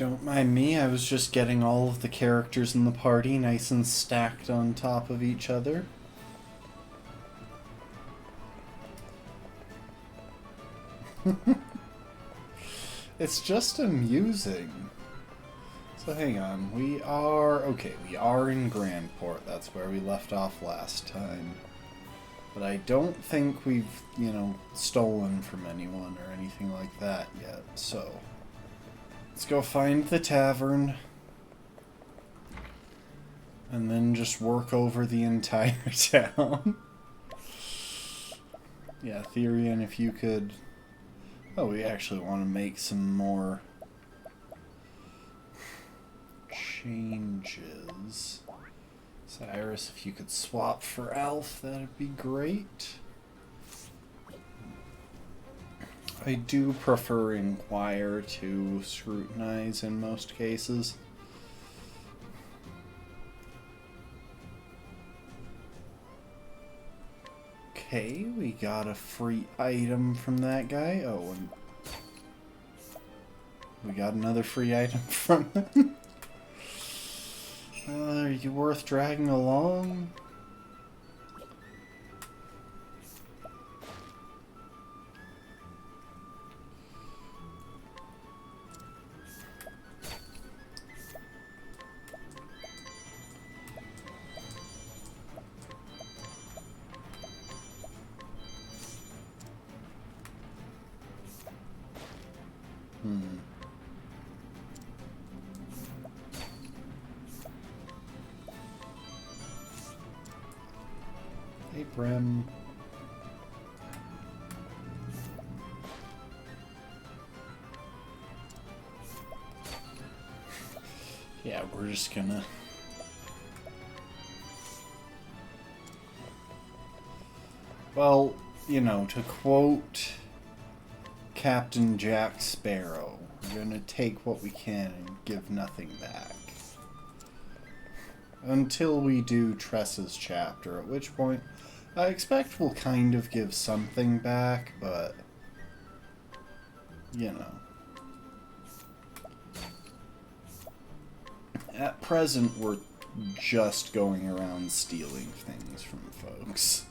Don't mind me, I was just getting all of the characters in the party nice and stacked on top of each other. It's just amusing. So hang on, we are in Grandport. That's where we left off last time. But I don't think we've, stolen from anyone or anything like that yet, so let's go find the tavern and then just work over the entire town. Yeah, Therian, if you could... Oh, we actually want to make some more changes. Cyrus, if you could swap for Alf, that'd be great. I do prefer Inquire to Scrutinize in most cases. Okay, we got a free item from that guy. Oh, and we got another free item from him. Are you worth dragging along? Hey, Brim. Yeah, we're just gonna... Well, to quote Captain Jack Sparrow, we're gonna take what we can and give nothing back. Until we do Tressa's chapter, at which point I expect we'll kind of give something back, but, At present, we're just going around stealing things from folks.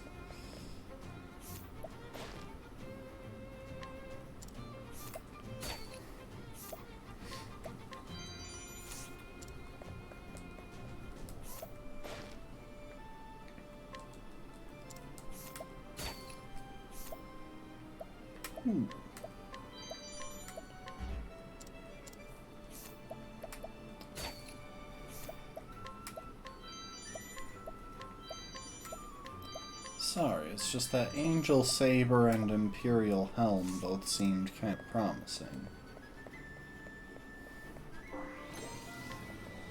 Sorry, it's just that Angel Saber and Imperial Helm both seemed kind of promising.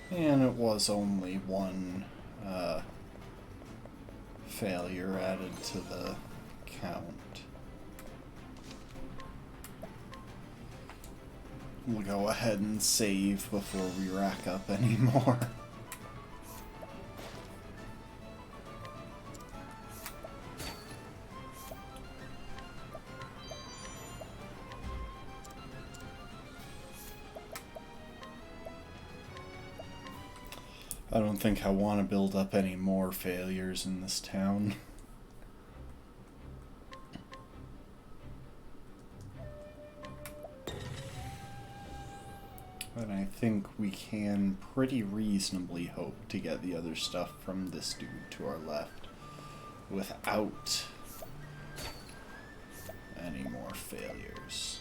And it was only one failure added to the count. We'll go ahead and save before we rack up any more. I don't think I want to build up any more failures in this town. But I think we can pretty reasonably hope to get the other stuff from this dude to our left without any more failures.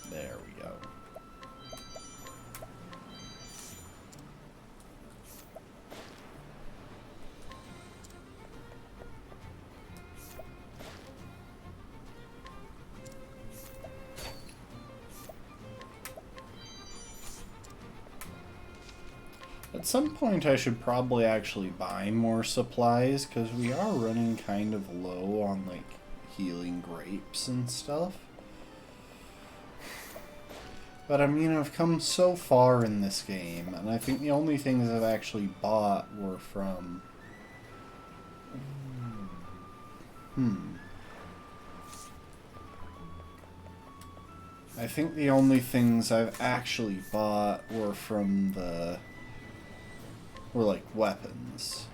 There we go. At some point I should probably actually buy more supplies, because we are running kind of low on, like, healing grapes and stuff. But I mean, I've come so far in this game, and I think the only things I've actually bought were from... I think the only things I've actually bought were from the... were like weapons.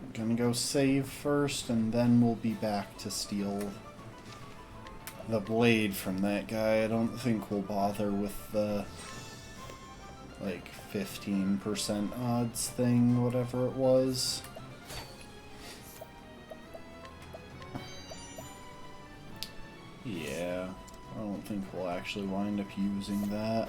I'm gonna go save first, and then we'll be back to steal the blade from that guy. I don't think we'll bother with the like 15% odds thing, whatever it was. Yeah, I don't think we'll actually wind up using that.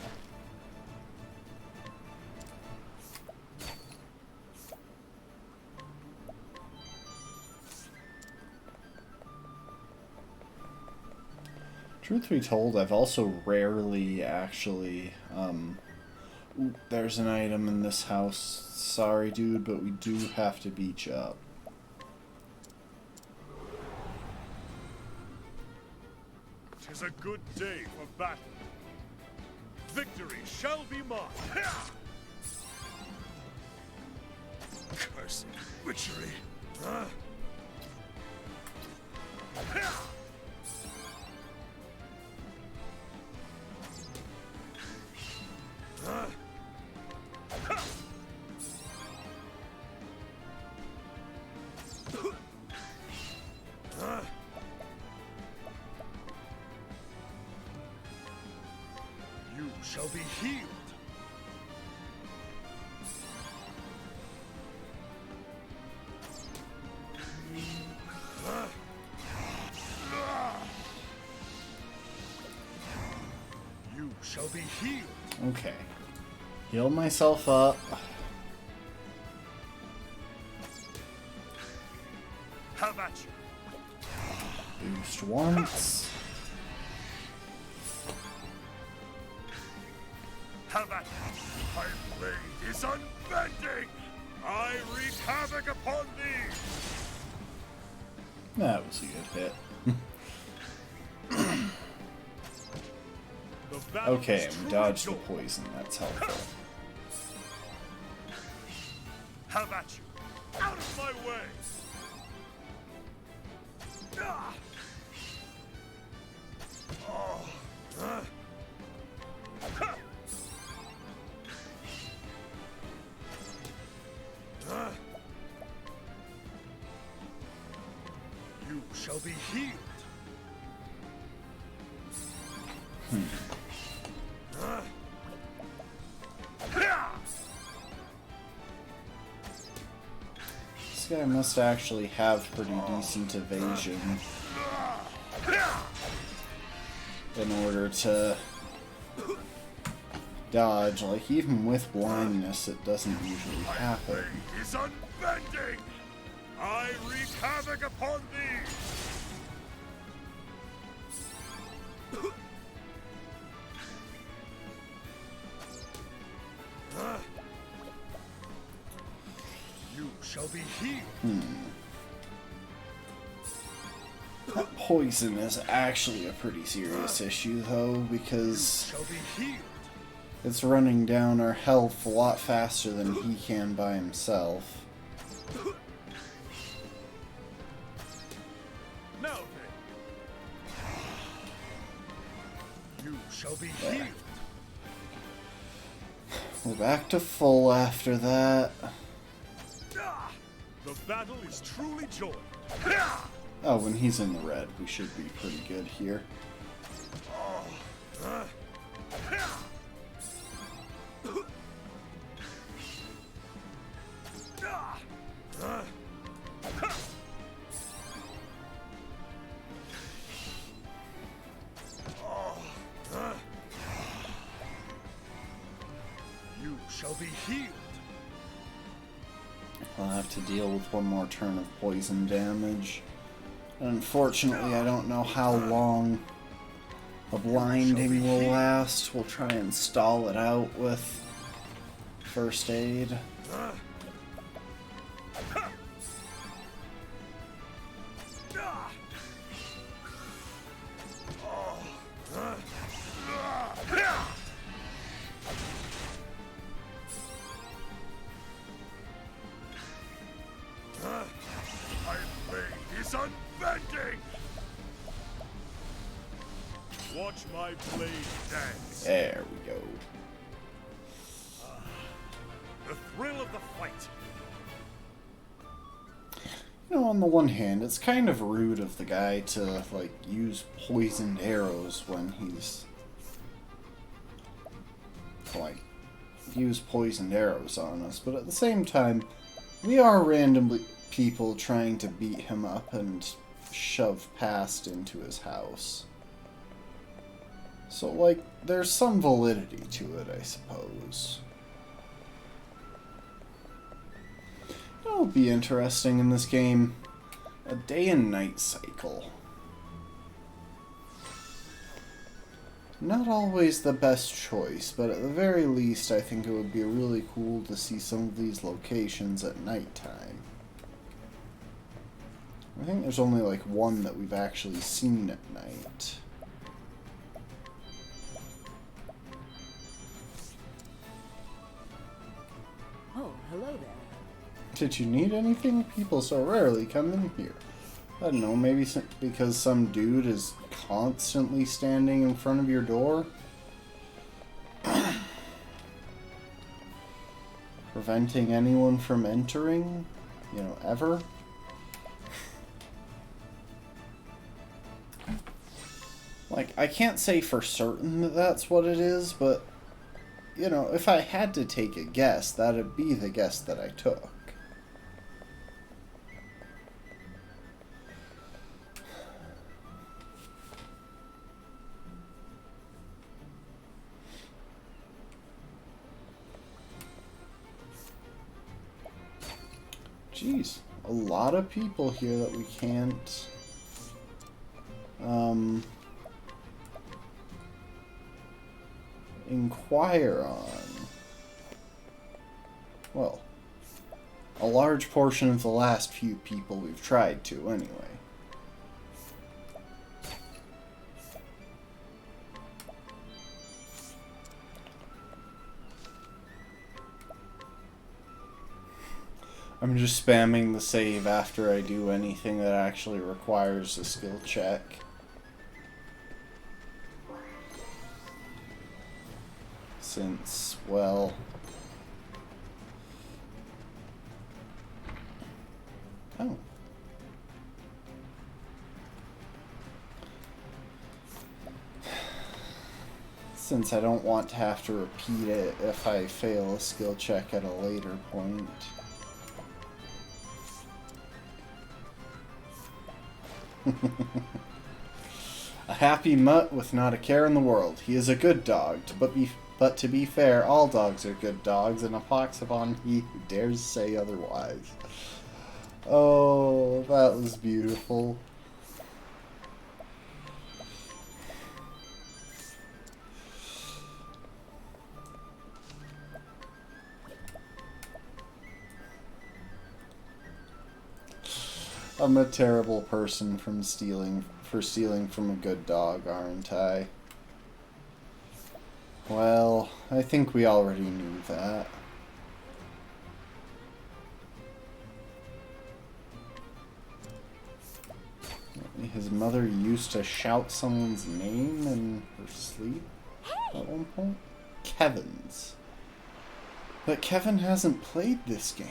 Truth be told, I've also rarely actually, ooh, there's an item in this house. Sorry, dude, but we do have to beat you up. Tis a good day for battle. Victory shall be mine. Cursed witchery. Huh? You shall be healed. You shall be healed. Okay. Heal myself up. Have at you. Boost once. Have at you. My blade is unbending. I wreak havoc upon thee. That was a good hit. The battle Okay, is we truly dodged the yours. poison. That's helpful. Have at you. Out of my way. Ah. Oh. Huh. Ha. Huh. You shall be healed. Huh. Ha. This guy must actually have pretty decent evasion in order to dodge. Like, even with blindness, it doesn't usually happen. Blade is unbending. I wreak havoc upon thee. Huh? You shall be healed. That poison is actually a pretty serious issue, though, because Shall be healed. it's running down our health a lot faster than he can by himself. Now then. You shall be healed. We're back to full after that. Ah! The battle is truly joined. Oh, when he's in the red, we should be pretty good here. Huh? Huh? Huh? You shall be healed. I'll have to deal with one more turn of poison damage. Unfortunately, I don't know how long a blinding will last. We'll try and stall it out with first aid. Huh? Ah! Oh! Huh? my blade dance. There we go. The thrill of the fight. You know, on the one hand, it's kind of rude of the guy to, like, use poisoned arrows when he's... like, use poisoned arrows on us, but at the same time, we are randomly people trying to beat him up and shove past into his house. So, like, there's some validity to it, I suppose. That would be interesting in this game. A day and night cycle. Not always the best choice, but at the very least I think it would be really cool to see some of these locations at nighttime. I think there's only like one that we've actually seen at night. Oh, hello there. Did you need anything? People so rarely come in here. I don't know, maybe because some dude is constantly standing in front of your door? Preventing anyone from entering? You know, ever? Like, I can't say for certain that that's what it is, but, you know, if I had to take a guess, that'd be the guess that I took. Jeez, a lot of people here that we can't inquire on. Well, a large portion of the last few people we've tried to, anyway. I'm just spamming the save after I do anything that actually requires a skill check. Since, well... Oh. Since I don't want to have to repeat it if I fail a skill check at a later point. A happy mutt with not a care in the world. He is a good dog, but to be fair, all dogs are good dogs, and a pox upon he who dares say otherwise. Oh, that was beautiful. I'm a terrible person for stealing from a good dog, aren't I? Well, I think we already knew that. His mother used to shout someone's name in her sleep at one point? Kevin's. But Kevin hasn't played this game.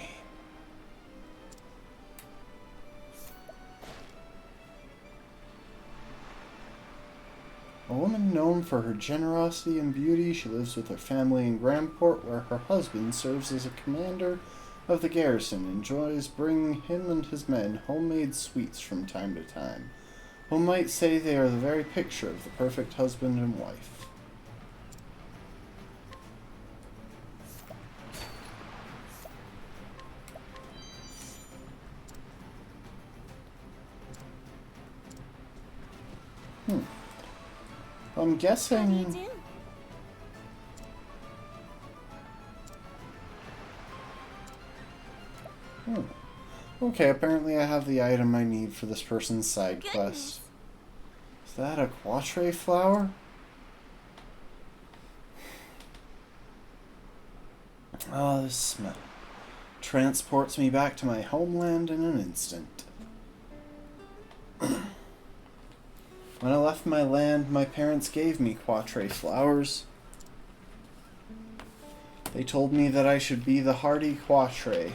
A woman known for her generosity and beauty, she lives with her family in Grandport, where her husband serves as a commander of the garrison, enjoys bringing him and his men homemade sweets from time to time. One might say they are the very picture of the perfect husband and wife. I'm guessing... How do you do? Okay, apparently I have the item I need for this person's side quest. Is that a Quatre flower? Oh, this smell transports me back to my homeland in an instant. When I left my land, my parents gave me Quatre flowers. They told me that I should be the hardy Quatre,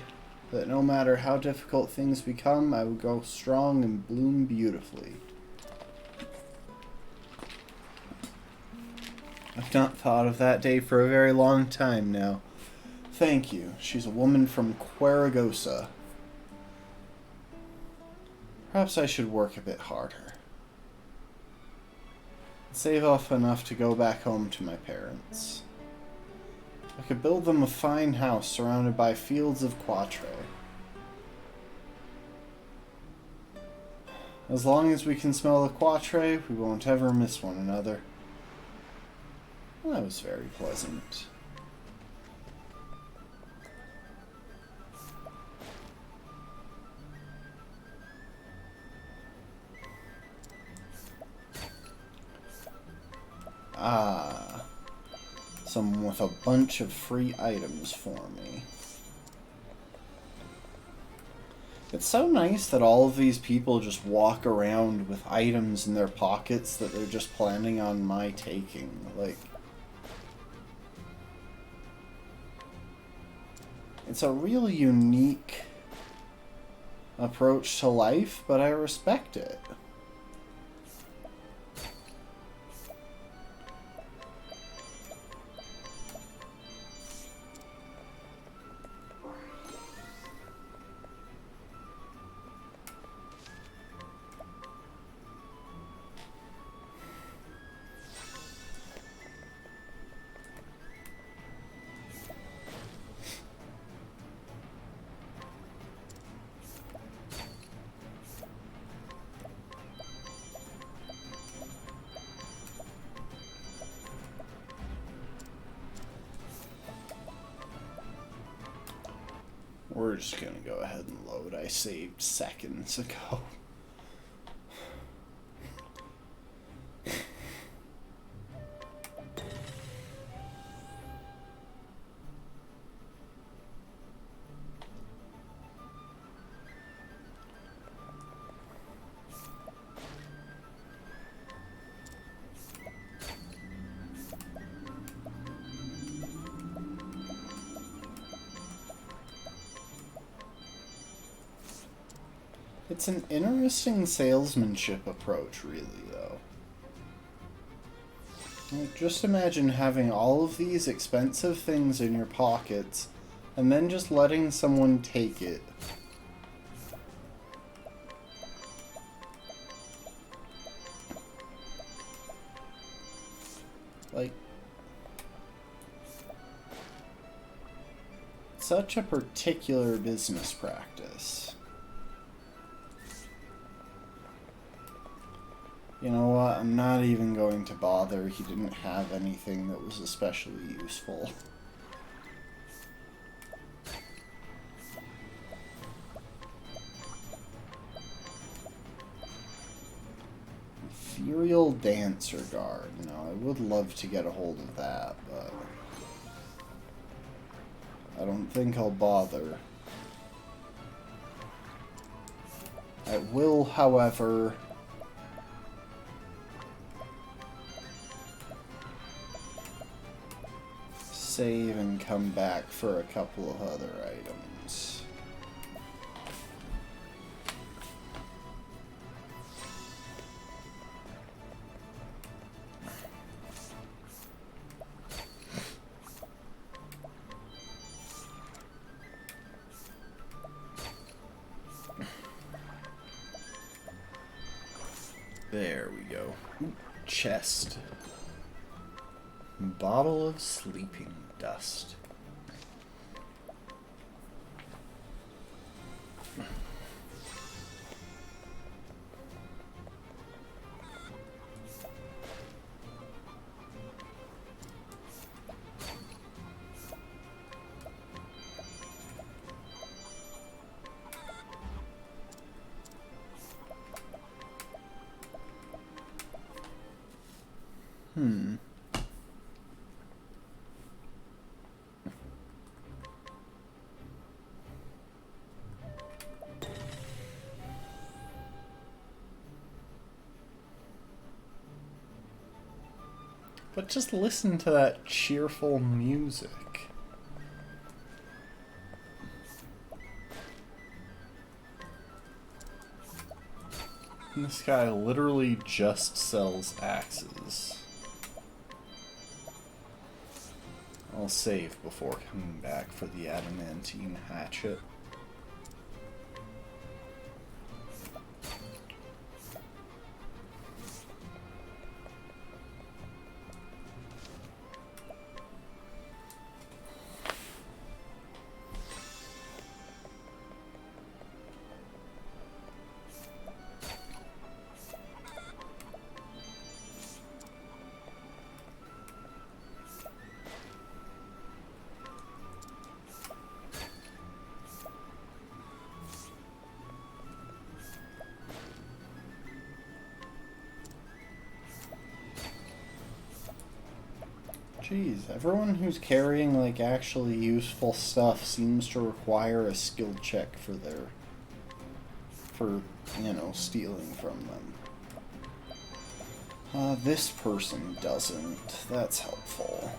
that no matter how difficult things become, I would grow strong and bloom beautifully. I've not thought of that day for a very long time now. Thank you. She's a woman from Quaragosa. Perhaps I should work a bit harder. Save off enough to go back home to my parents. I could build them a fine house surrounded by fields of Quatre. As long as we can smell the Quatre, we won't ever miss one another. That was very pleasant. Ah, someone with a bunch of free items for me. It's so nice that all of these people just walk around with items in their pockets that they're just planning on my taking. Like, it's a really unique approach to life, but I respect it. We're just gonna go ahead and load. I saved seconds ago. It's an interesting salesmanship approach, really, though. Like, just imagine having all of these expensive things in your pockets and then just letting someone take it. Like, such a particular business practice. You know what? I'm not even going to bother. He didn't have anything that was especially useful. Ethereal Dancer Guard. No, I would love to get a hold of that, but I don't think I'll bother. I will, however, save and come back for a couple of other items. There we go. Ooh, chest. Bottle of sleeping dust. But just listen to that cheerful music. And this guy literally just sells axes. I'll save before coming back for the adamantine hatchet. Jeez, everyone who's carrying, like, actually useful stuff seems to require a skill check for you know, stealing from them. This person doesn't. That's helpful.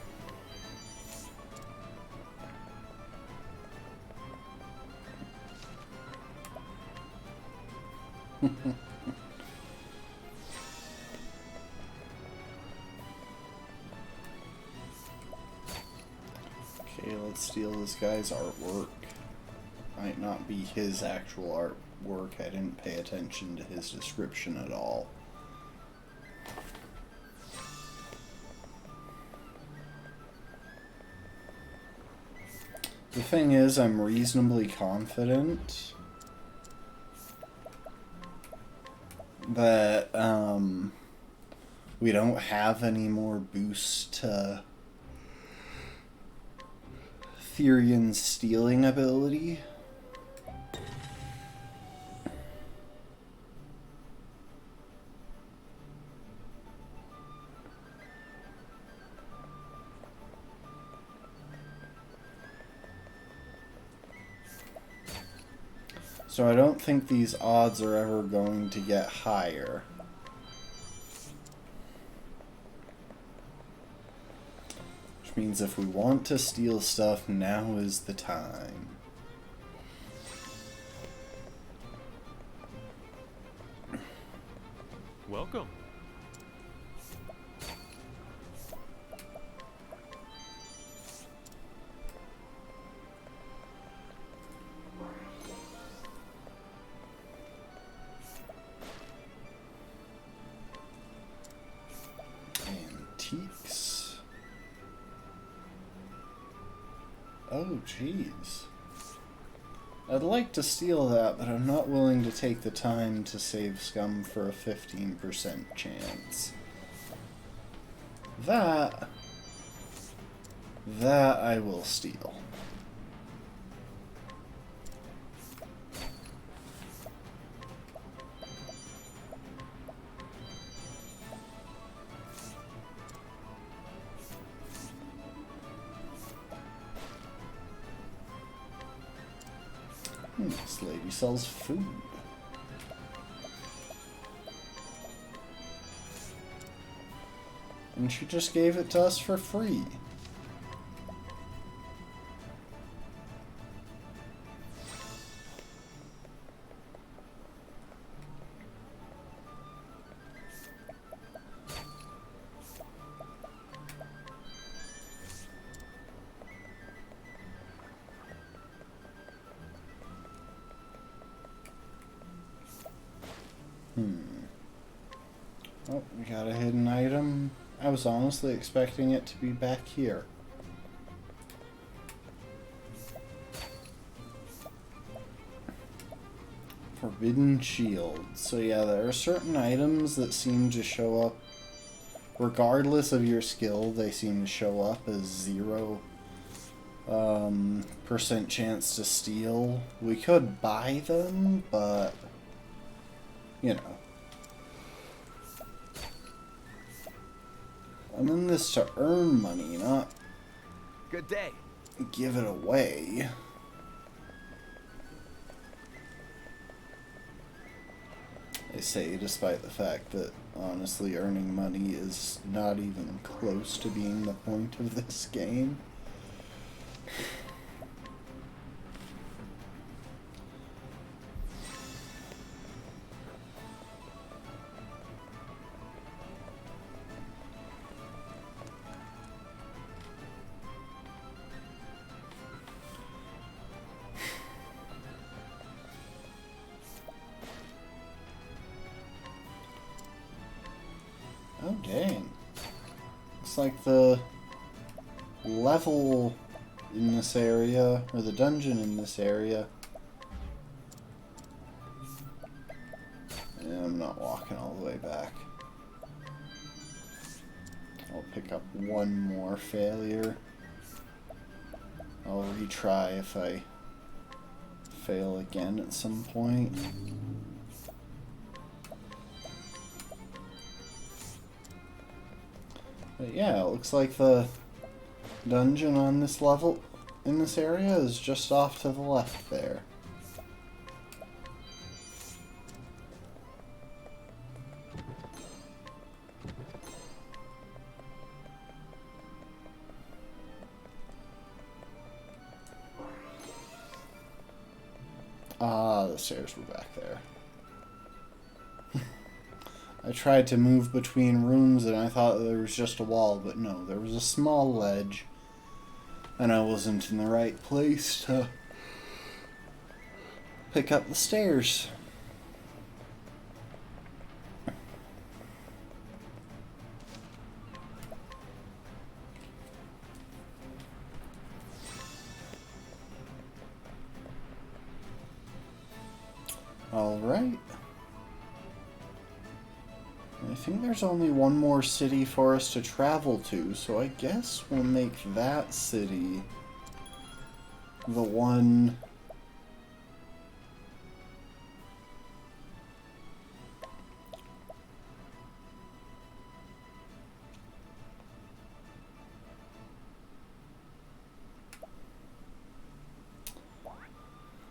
Okay, let's steal this guy's artwork. Might not be his actual artwork. I didn't pay attention to his description at all. The thing is, I'm reasonably confident that we don't have any more boost to Therian's stealing ability. So I don't think these odds are ever going to get higher. Which means if we want to steal stuff, now is the time. Welcome. Antiques. Oh, jeez. I'd like to steal that, but I'm not willing to take the time to save scum for a 15% chance. That I will steal. This lady sells food. And she just gave it to us for free. Oh, we got a hidden item. I was honestly expecting it to be back here. Forbidden Shield. So yeah, there are certain items that seem to show up, regardless of your skill, they seem to show up as 0% chance to steal. We could buy them, but, you know. I'm in this to earn money, not Good day. give it away. I say, despite the fact that honestly, earning money is not even close to being the point of this game. Oh, dang. Looks like the level in this area, or the dungeon in this area. Yeah, I'm not walking all the way back. I'll pick up one more failure. I'll retry if I fail again at some point. But yeah, it looks like the dungeon on this level, in this area, is just off to the left there. Ah, the stairs were back there. I tried to move between rooms and I thought there was just a wall, but no, there was a small ledge. And I wasn't in the right place to pick up the stairs. Alright. I think there's only one more city for us to travel to, so I guess we'll make that city the one...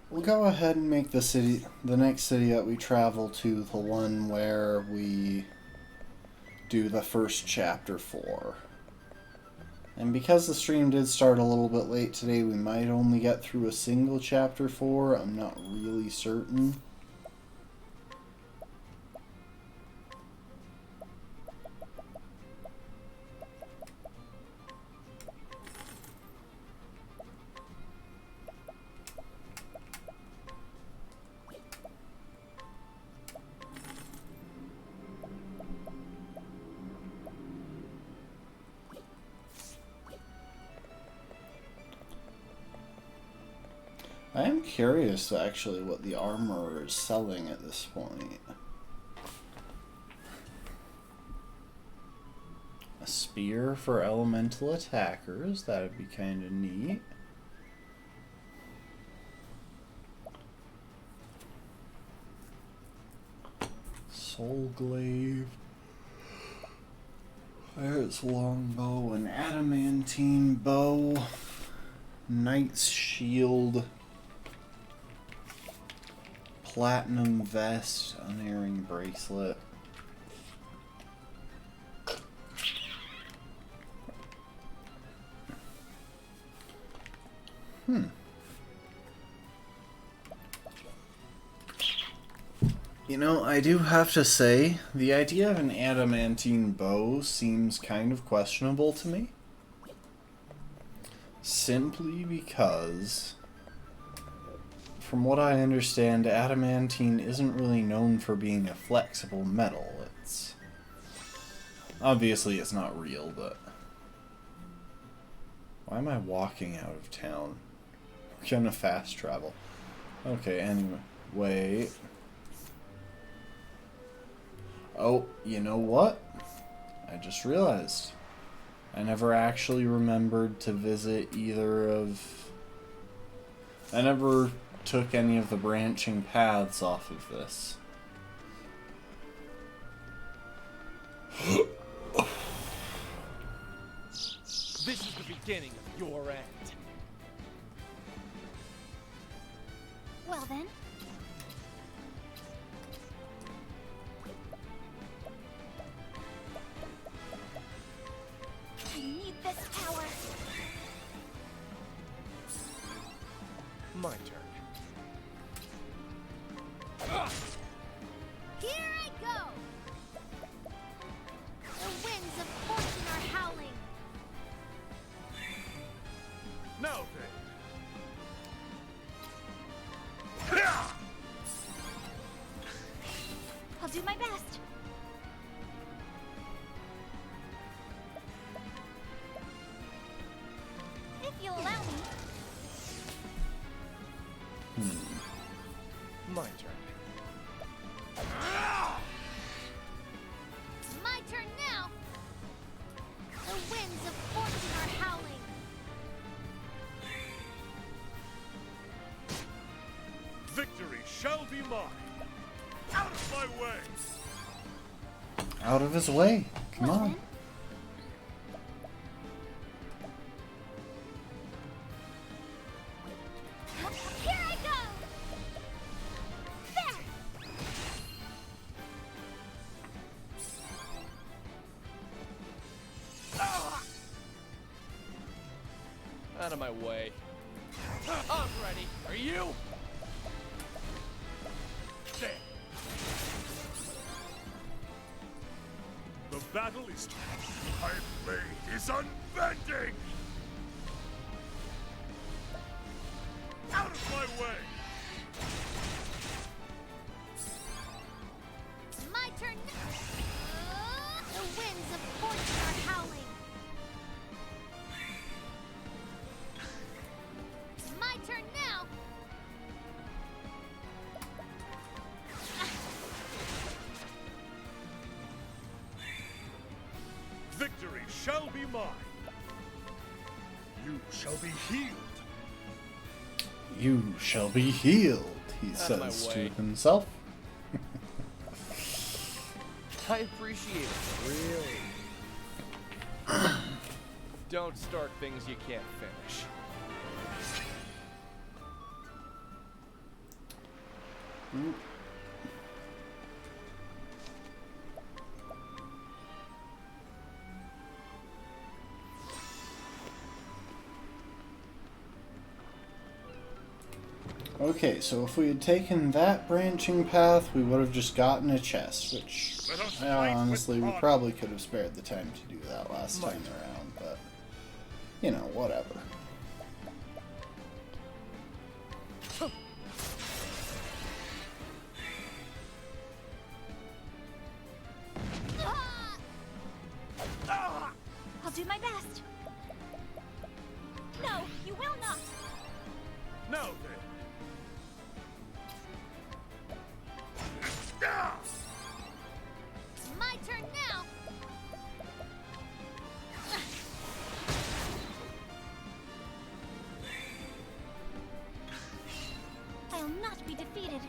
We'll go ahead and make the next city that we travel to, the one where we do the first chapter for. And because the stream did start a little bit late today, we might only get through a single chapter 4. I'm not really certain. I am curious, actually, what the armorer is selling at this point. A spear for elemental attackers, that would be kind of neat. Soul glaive. There's longbow, an adamantine bow, knight's shield, platinum vest, unerring bracelet. You know, I do have to say, the idea of an adamantine bow seems kind of questionable to me. Simply because, from what I understand, adamantine isn't really known for being a flexible metal. It's... obviously it's not real, but... why am I walking out of town? We're gonna fast travel. Okay, anyway. Wait. Oh, you know what? I just realized. I never actually remembered to visit either of... I never took any of the branching paths off of this. This is the beginning of your end. Well then. My turn. Here I go! The winds of fortune are howling. Now then. I'll do my best. If you'll allow me. My turn. My turn now. The winds of fortune are howling. Victory shall be mine. Out of my way. Out of his way. Come Well, on. then. Here I go! There! Out of my way. I'm ready. Are you? There. The battle is. My blade is unbending. Out of my way. My turn now. The winds of fortune are howling. My turn now. Victory shall be mine. You shall be healed. You shall be healed, he Out of my says to way. himself. I appreciate it. Really. Don't start things you can't finish. Okay, so if we had taken that branching path, we would have just gotten a chest, which Let us fight with honestly we honor. probably could have spared the time to do that last My time turn. around, but you know, whatever. I'll do my best. No, you will not. Now then. Ah! My turn now. I'll not be defeated.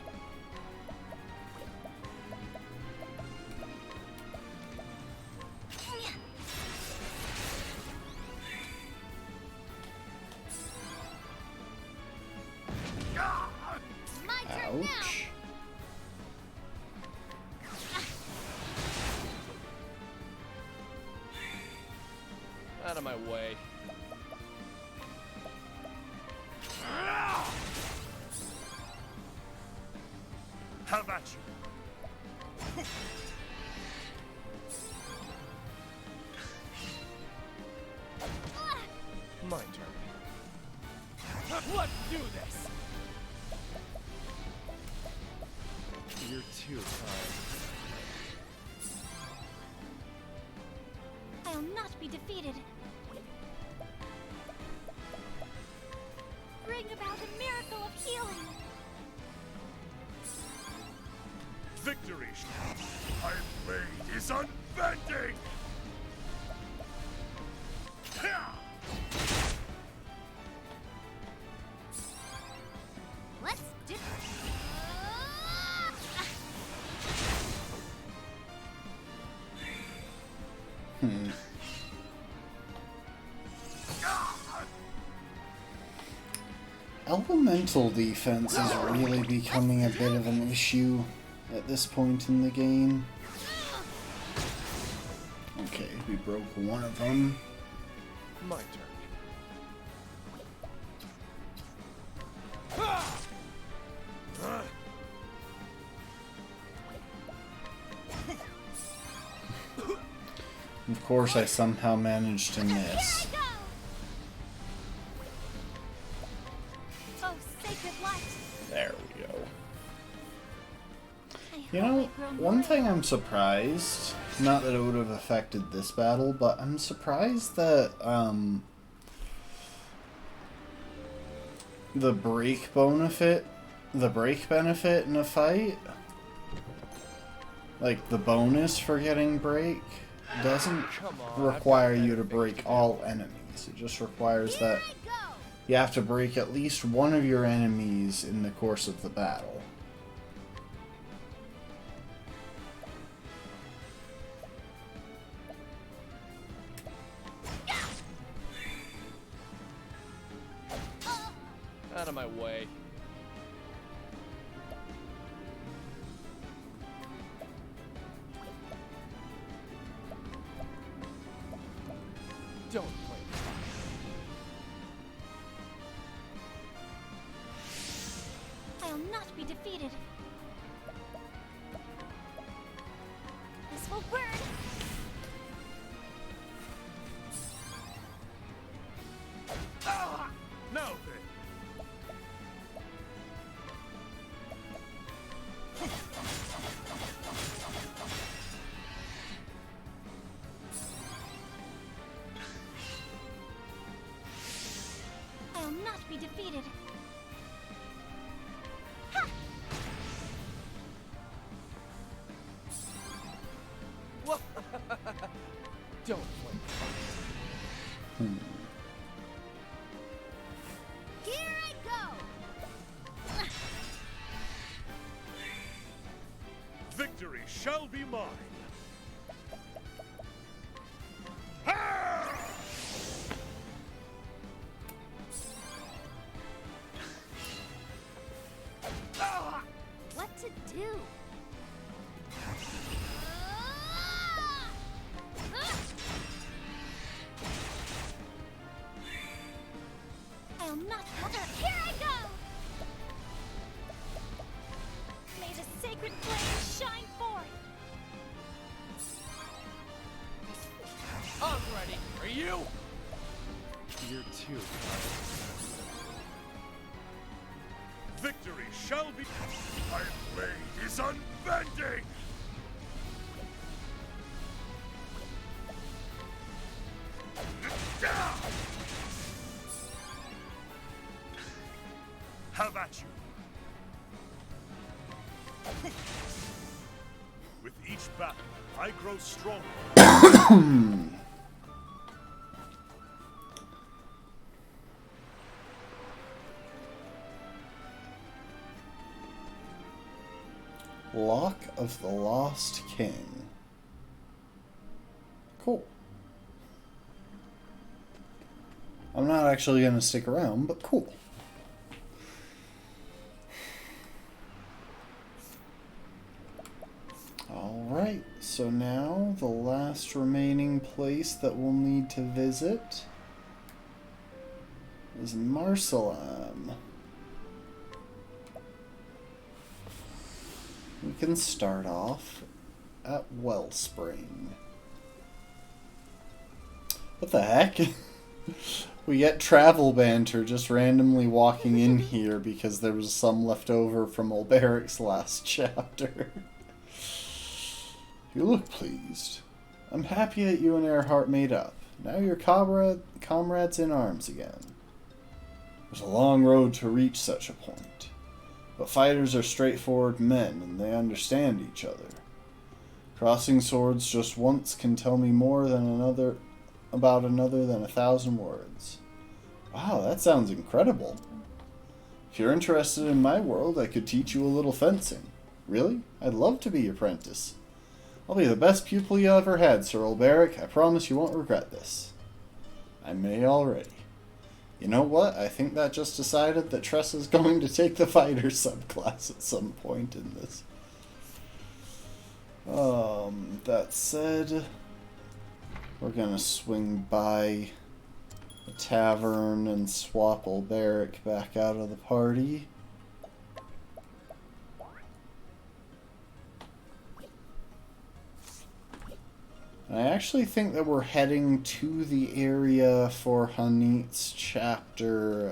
My turn now. Ouch. Out of my way. Have at you. My turn. Let's do this. You're too kind. I'll not be defeated. Bring about a miracle of healing. Victory. My blade is unbending. Let's do. Elemental defense is really becoming a bit of an issue at this point in the game. Okay, we broke one of them. My turn. course I somehow managed to miss. Here I go! Oh, sacred light! There we go. I You hope know, I've grown one loyal. thing I'm surprised, not that it would have affected this battle, but I'm surprised that, the break benefit in a fight, like the bonus for getting break, doesn't Come on, require I've got you to better break things to all enemies. It just requires Here that I go! you have to break at least one of your enemies in the course of the battle. Out of my way. Don't play. I'll not be defeated. This will burn. Ah! Now then. I'll not be defeated. Don't play. Here I go! Victory shall be mine. Ha! Ah! What to do? I'll not. Here I go! May the sacred flame shine forth. I'm ready. Are you? You're too. Victory shall be. My blade is unbending. Have at you. With each battle, I grow stronger. Lock of the Lost King. Cool. I'm not actually going to stick around, but cool. Alright, so now the last remaining place that we'll need to visit is Marsalam. We can start off at Wellspring. What the heck? We get travel banter just randomly walking in here because there was some left over from Olberic's last chapter. You look pleased. I'm happy that you and Earhart made up. Now you're comrades in arms again. There's a long road to reach such a point. But fighters are straightforward men, and they understand each other. Crossing swords just once can tell me more than about another than 1,000 words. Wow, that sounds incredible. If you're interested in my world, I could teach you a little fencing. Really? I'd love to be your apprentice. I'll be the best pupil you ever had, Sir Olberic. I promise you won't regret this. I may already. You know what? I think that just decided that Tressa's going to take the fighter subclass at some point in this. That said, we're gonna swing by the tavern and swap Olberic back out of the party. I actually think that we're heading to the area for Hanit's chapter,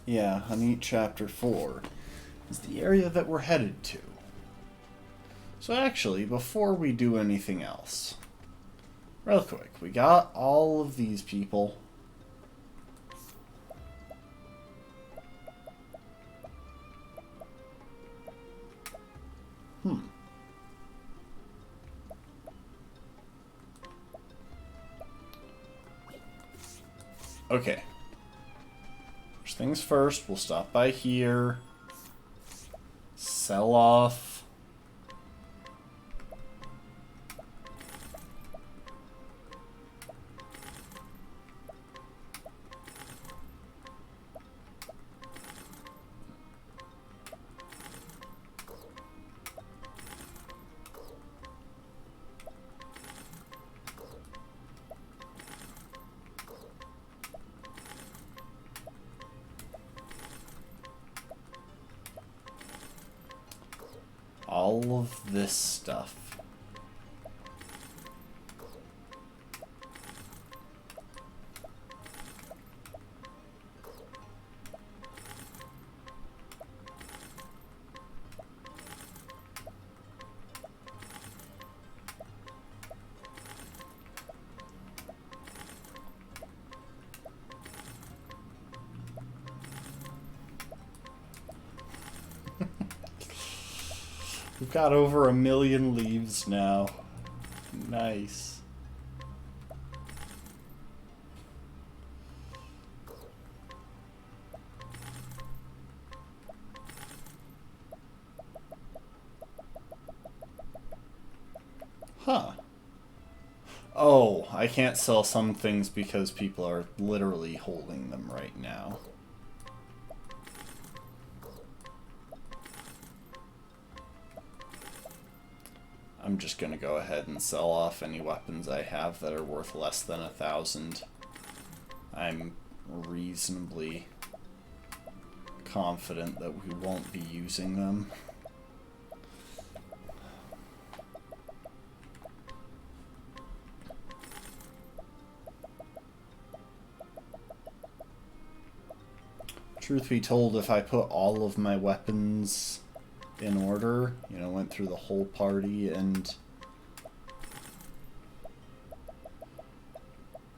yeah, Hanit chapter 4 is the area that we're headed to. So actually, before we do anything else, real quick, we got all of these people. Okay. First things first, we'll stop by here. Sell off. All of this stuff. We've got over 1 million leaves now. Nice. Huh. Oh, I can't sell some things because people are literally holding them right now. I'm just gonna go ahead and sell off any weapons I have that are worth less than 1,000. I'm reasonably confident that we won't be using them. Truth be told, if I put all of my weapons in order, you know, went through the whole party and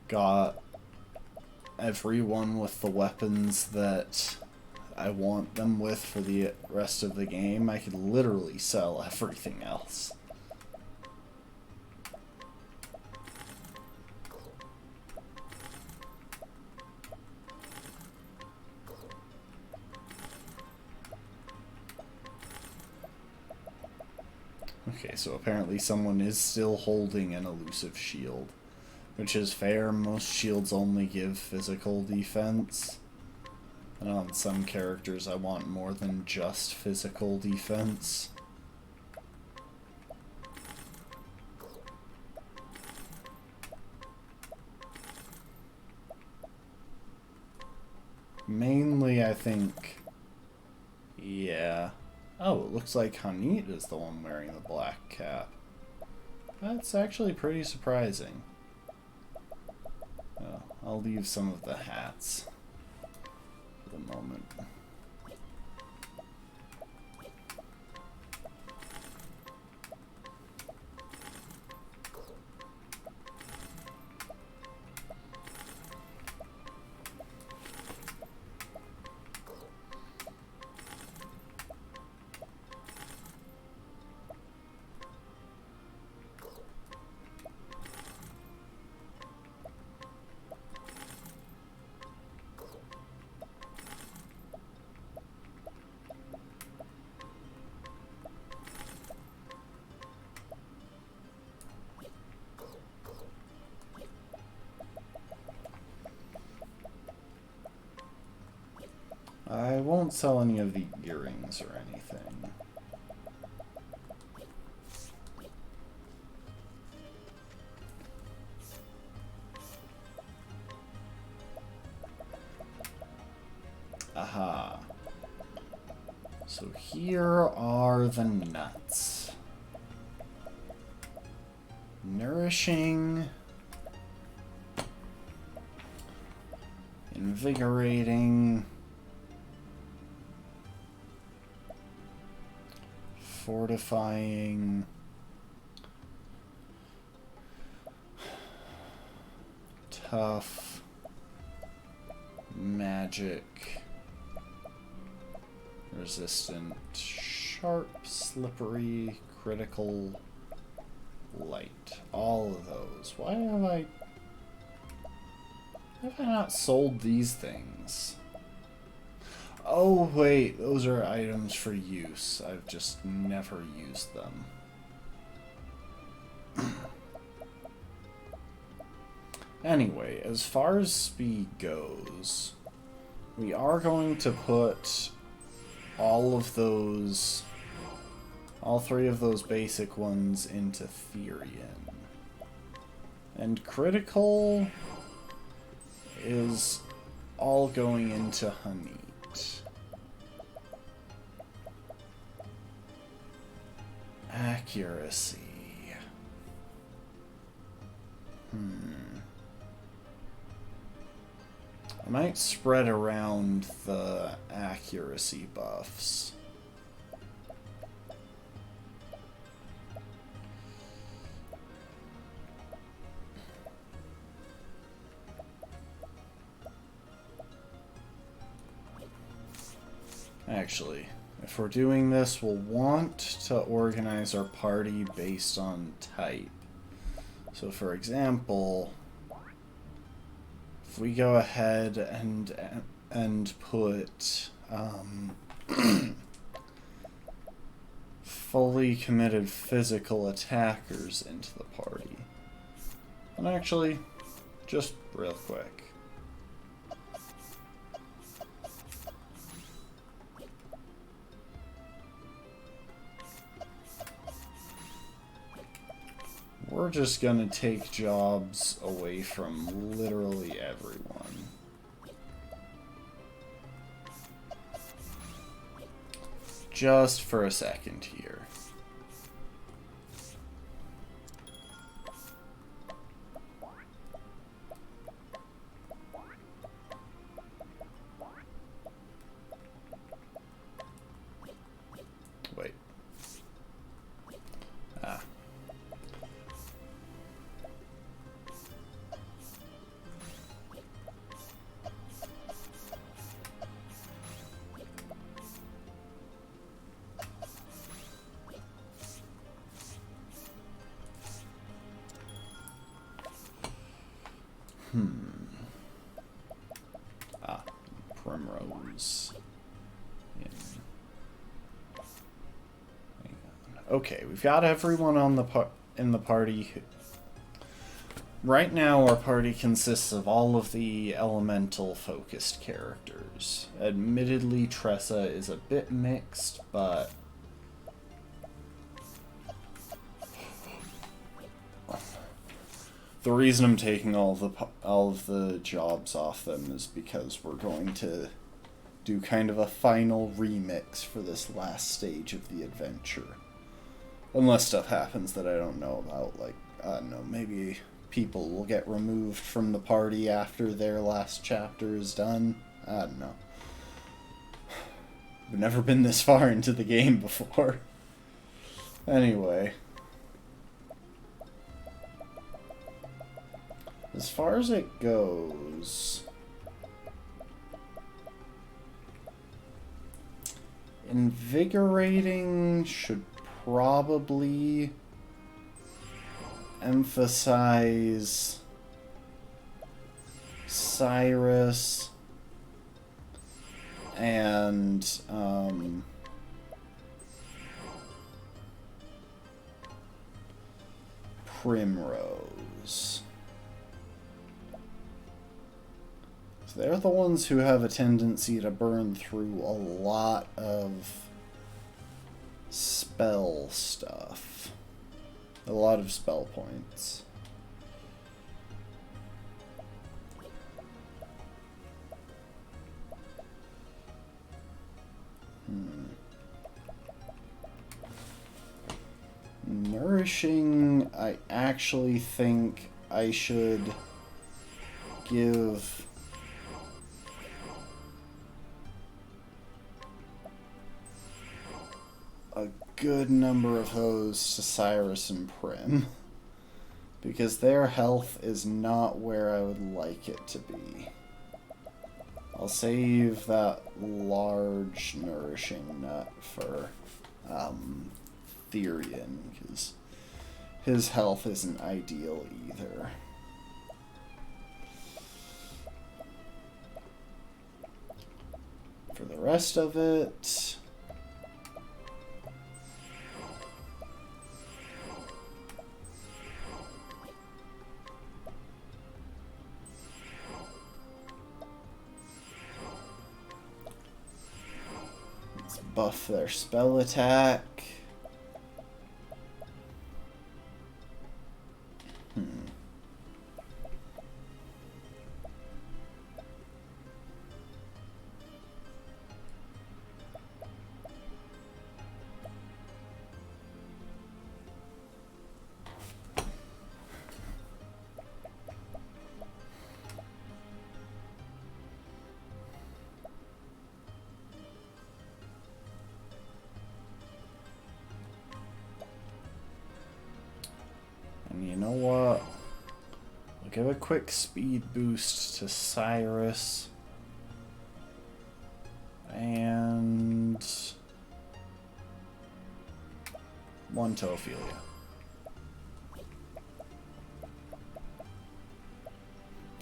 got everyone with the weapons that I want them with for the rest of the game, I could literally sell everything else. Okay, so apparently someone is still holding an elusive shield, which is fair. Most shields only give physical defense, and on some characters I want more than just physical defense. Mainly, I think, yeah. Oh, it looks like Hanit is the one wearing the black cap. That's actually pretty surprising. Oh, I'll leave some of the hats for the moment. I won't sell any of the earrings or anything. Aha. So here are the nuts. Nourishing. Invigorating. Fortifying. Tough. Magic. Resistant. Sharp, slippery, critical, light. All of those. Why have I not sold these things? Oh, wait. Those are items for use. I've just never used them. Anyway, as far as speed goes, we are going to put all three of those basic ones into Therian. And critical is all going into Hanit. Accuracy. I might spread around the accuracy buffs. Actually, if we're doing this, we'll want to organize our party based on type. So for example, if we go ahead and put fully committed physical attackers into the party. And actually, just real quick. We're just gonna take jobs away from literally everyone. Just for a second here. Wait. Ah. Primrose. Okay, we've got everyone on in the party. Right now, our party consists of all of the elemental-focused characters. Admittedly, Tressa is a bit mixed, but the reason I'm taking all of the jobs off them is because we're going to do kind of a final remix for this last stage of the adventure. Unless stuff happens that I don't know about, like, I don't know, maybe people will get removed from the party after their last chapter is done. I don't know. I've never been this far into the game before. Anyway. As far as it goes, invigorating should probably emphasize Cyrus and Primrose. They're the ones who have a tendency to burn through a lot of spell stuff. A lot of spell points. nourishing, I actually think I should give a good number of those to Cyrus and Prim, because their health is not where I would like it to be. I'll save that large nourishing nut for Therian, because his health isn't ideal either. For the rest of it, let's buff their spell attack. And you know what? I'll give a quick speed boost to Cyrus. And one to Ophelia.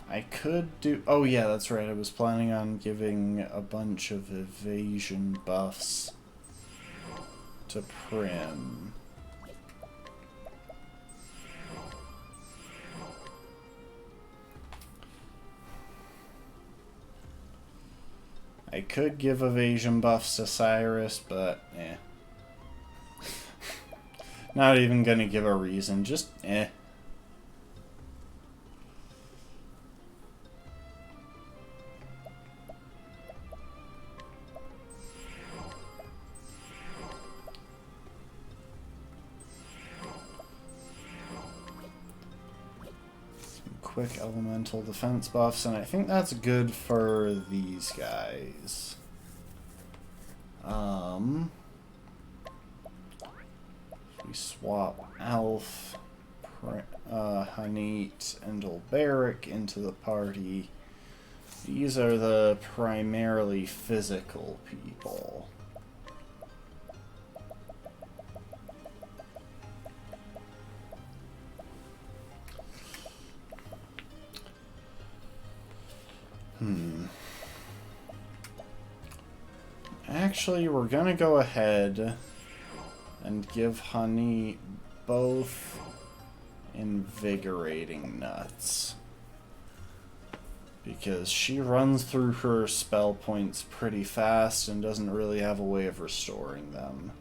I could do... Oh yeah, that's right. I was planning on giving a bunch of evasion buffs to Prim. I could give evasion buffs to Cyrus, but eh. Not even gonna give a reason, just eh. Quick elemental defense buffs, and I think that's good for these guys. We swap Alf, Hanit, and Ulberic into the party. These are the primarily physical people. Actually, we're gonna go ahead and give Honey both invigorating nuts, because she runs through her spell points pretty fast and doesn't really have a way of restoring them.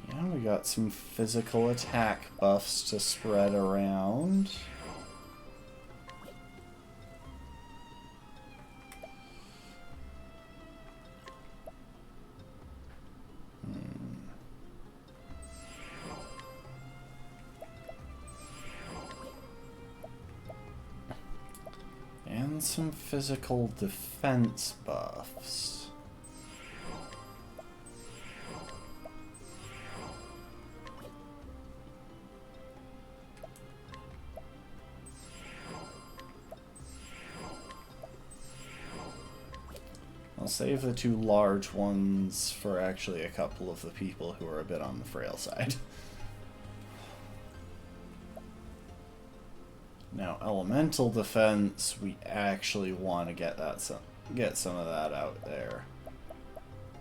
Yeah, we got some physical attack buffs to spread around. And some physical defense buffs. I'll save the two large ones for actually a couple of the people who are a bit on the frail side. Now, elemental defense, we actually want to get some of that out there.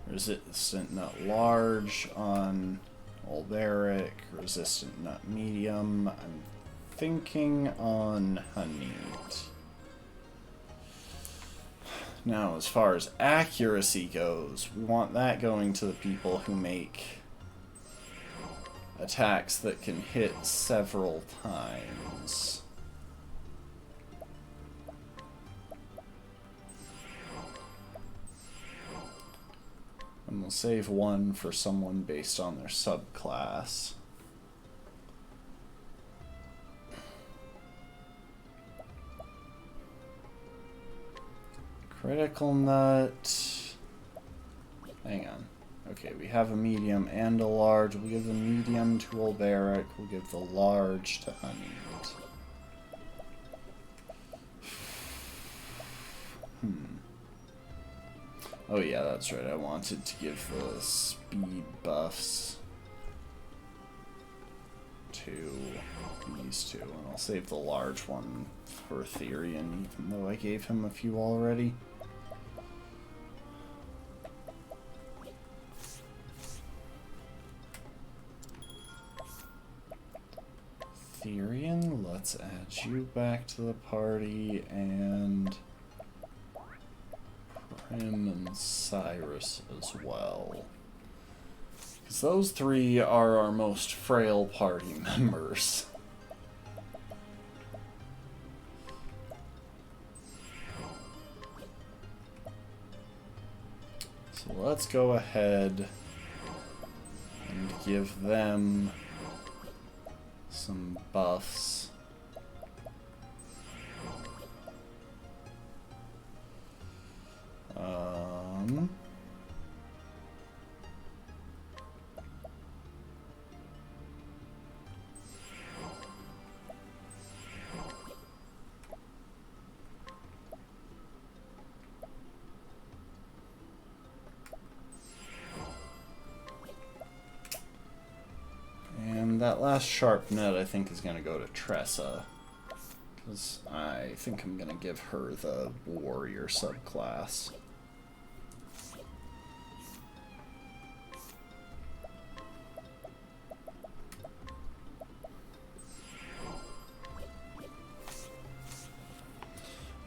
Resistant nut large on Ulberic, resistant nut medium. I'm thinking on Hanit. Now, as far as accuracy goes, we want that going to the people who make attacks that can hit several times. And we'll save one for someone based on their subclass. Critical nut. Hang on. Okay, we have a medium and a large. We'll give the medium to Olberic. We'll give the large to Honeymeat. Oh yeah, that's right. I wanted to give the speed buffs to these two. And I'll save the large one for Therian, even though I gave him a few already. Therian, let's add you back to the party, and Prim and Cyrus as well. Because those three are our most frail party members. So let's go ahead and give them some buffs. And that last sharp net, I think, is going to go to Tressa. Because I think I'm going to give her the warrior subclass.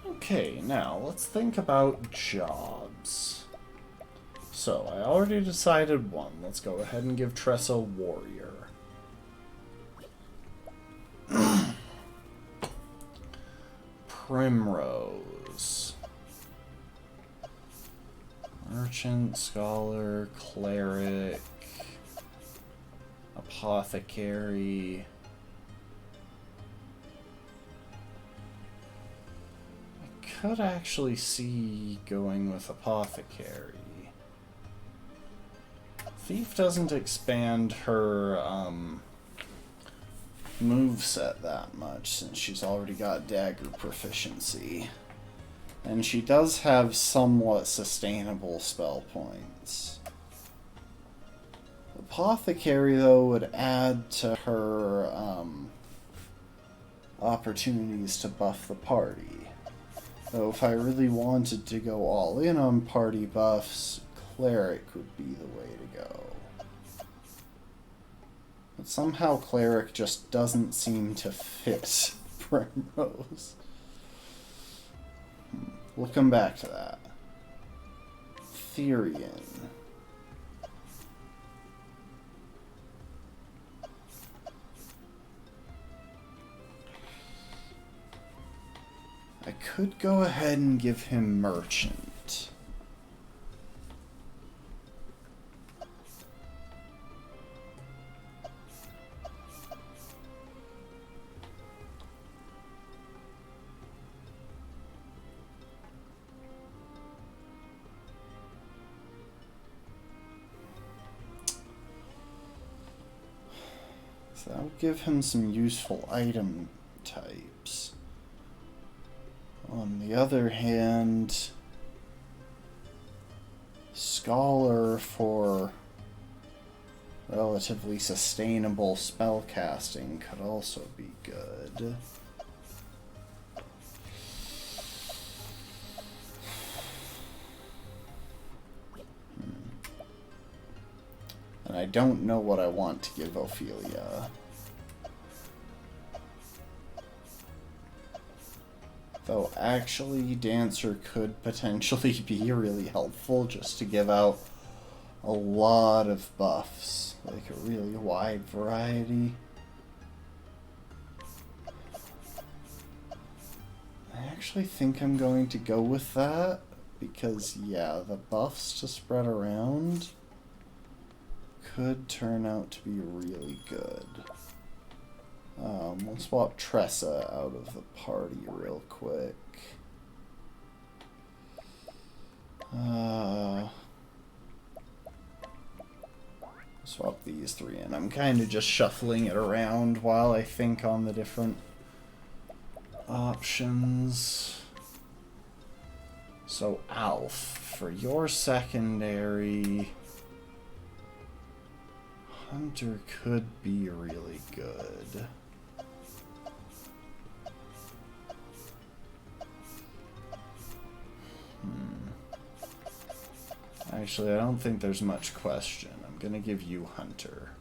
Okay, now let's think about jobs. So, I already decided one. Let's go ahead and give Tressa warrior. Primrose. Merchant, scholar, cleric, apothecary. I could actually see going with apothecary. Thief doesn't expand her moveset that much, since she's already got dagger proficiency. And she does have somewhat sustainable spell points. Apothecary, though, would add to her opportunities to buff the party. Though if I really wanted to go all in on party buffs, cleric would be the way to go. But somehow cleric just doesn't seem to fit Primrose. We'll come back to that. Therian. I could go ahead and give him merchant. So that would give him some useful item types. On the other hand, Scholar for relatively sustainable spellcasting could also be good. And I don't know what I want to give Ophelia. Though actually, Dancer could potentially be really helpful just to give out a lot of buffs. Like a really wide variety. I actually think I'm going to go with that because, yeah, the buffs to spread around could turn out to be really good. We'll swap Tressa out of the party real quick. Swap these three in. I'm kind of just shuffling it around while I think on the different options. So, Alf, for your secondary, Hunter could be really good. Actually, I don't think there's much question. I'm gonna give you Hunter.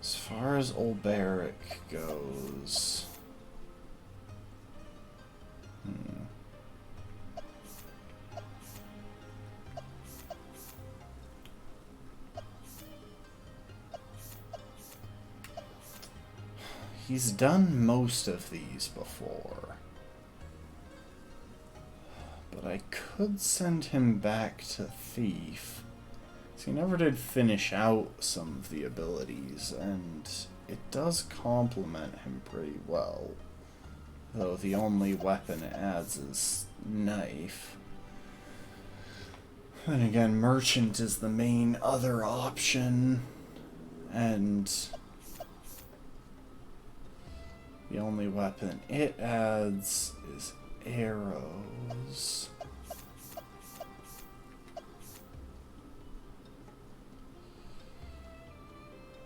As far as Olberic goes... He's done most of these before. But I could send him back to Thief. He never did finish out some of the abilities, and it does complement him pretty well. Though the only weapon it adds is Knife. Then again, Merchant is the main other option, and the only weapon it adds is arrows.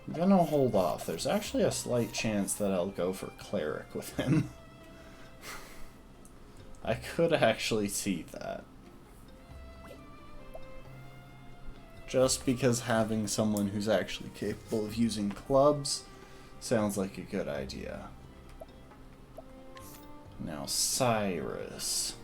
I'm gonna hold off. There's actually a slight chance that I'll go for Cleric with him. I could actually see that. Just because having someone who's actually capable of using clubs sounds like a good idea. Now, Cyrus.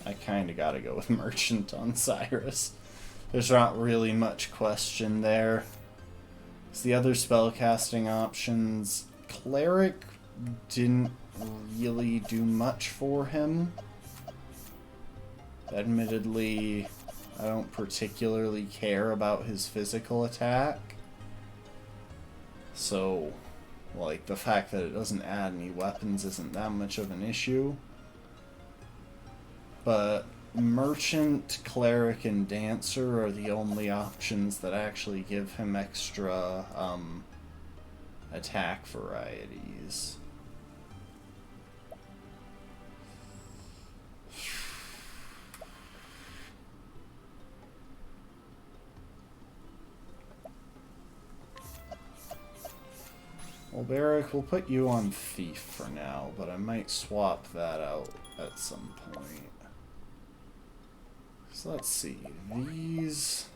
I kinda gotta go with Merchant on Cyrus. There's not really much question there. It's the other spellcasting options. Cleric didn't really do much for him. Admittedly, I don't particularly care about his physical attack. So, like, the fact that it doesn't add any weapons isn't that much of an issue. But Merchant, Cleric, and Dancer are the only options that actually give him extra attack varieties. Well, Barrick, we'll put you on Thief for now, but I might swap that out at some point. So let's see, these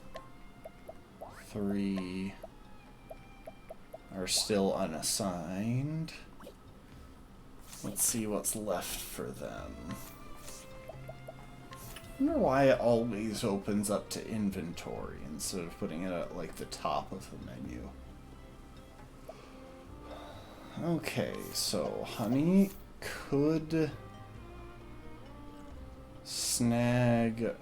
three are still unassigned. Let's see what's left for them. I wonder why it always opens up to inventory instead of putting it at like the top of the menu. Okay, so Honey could snag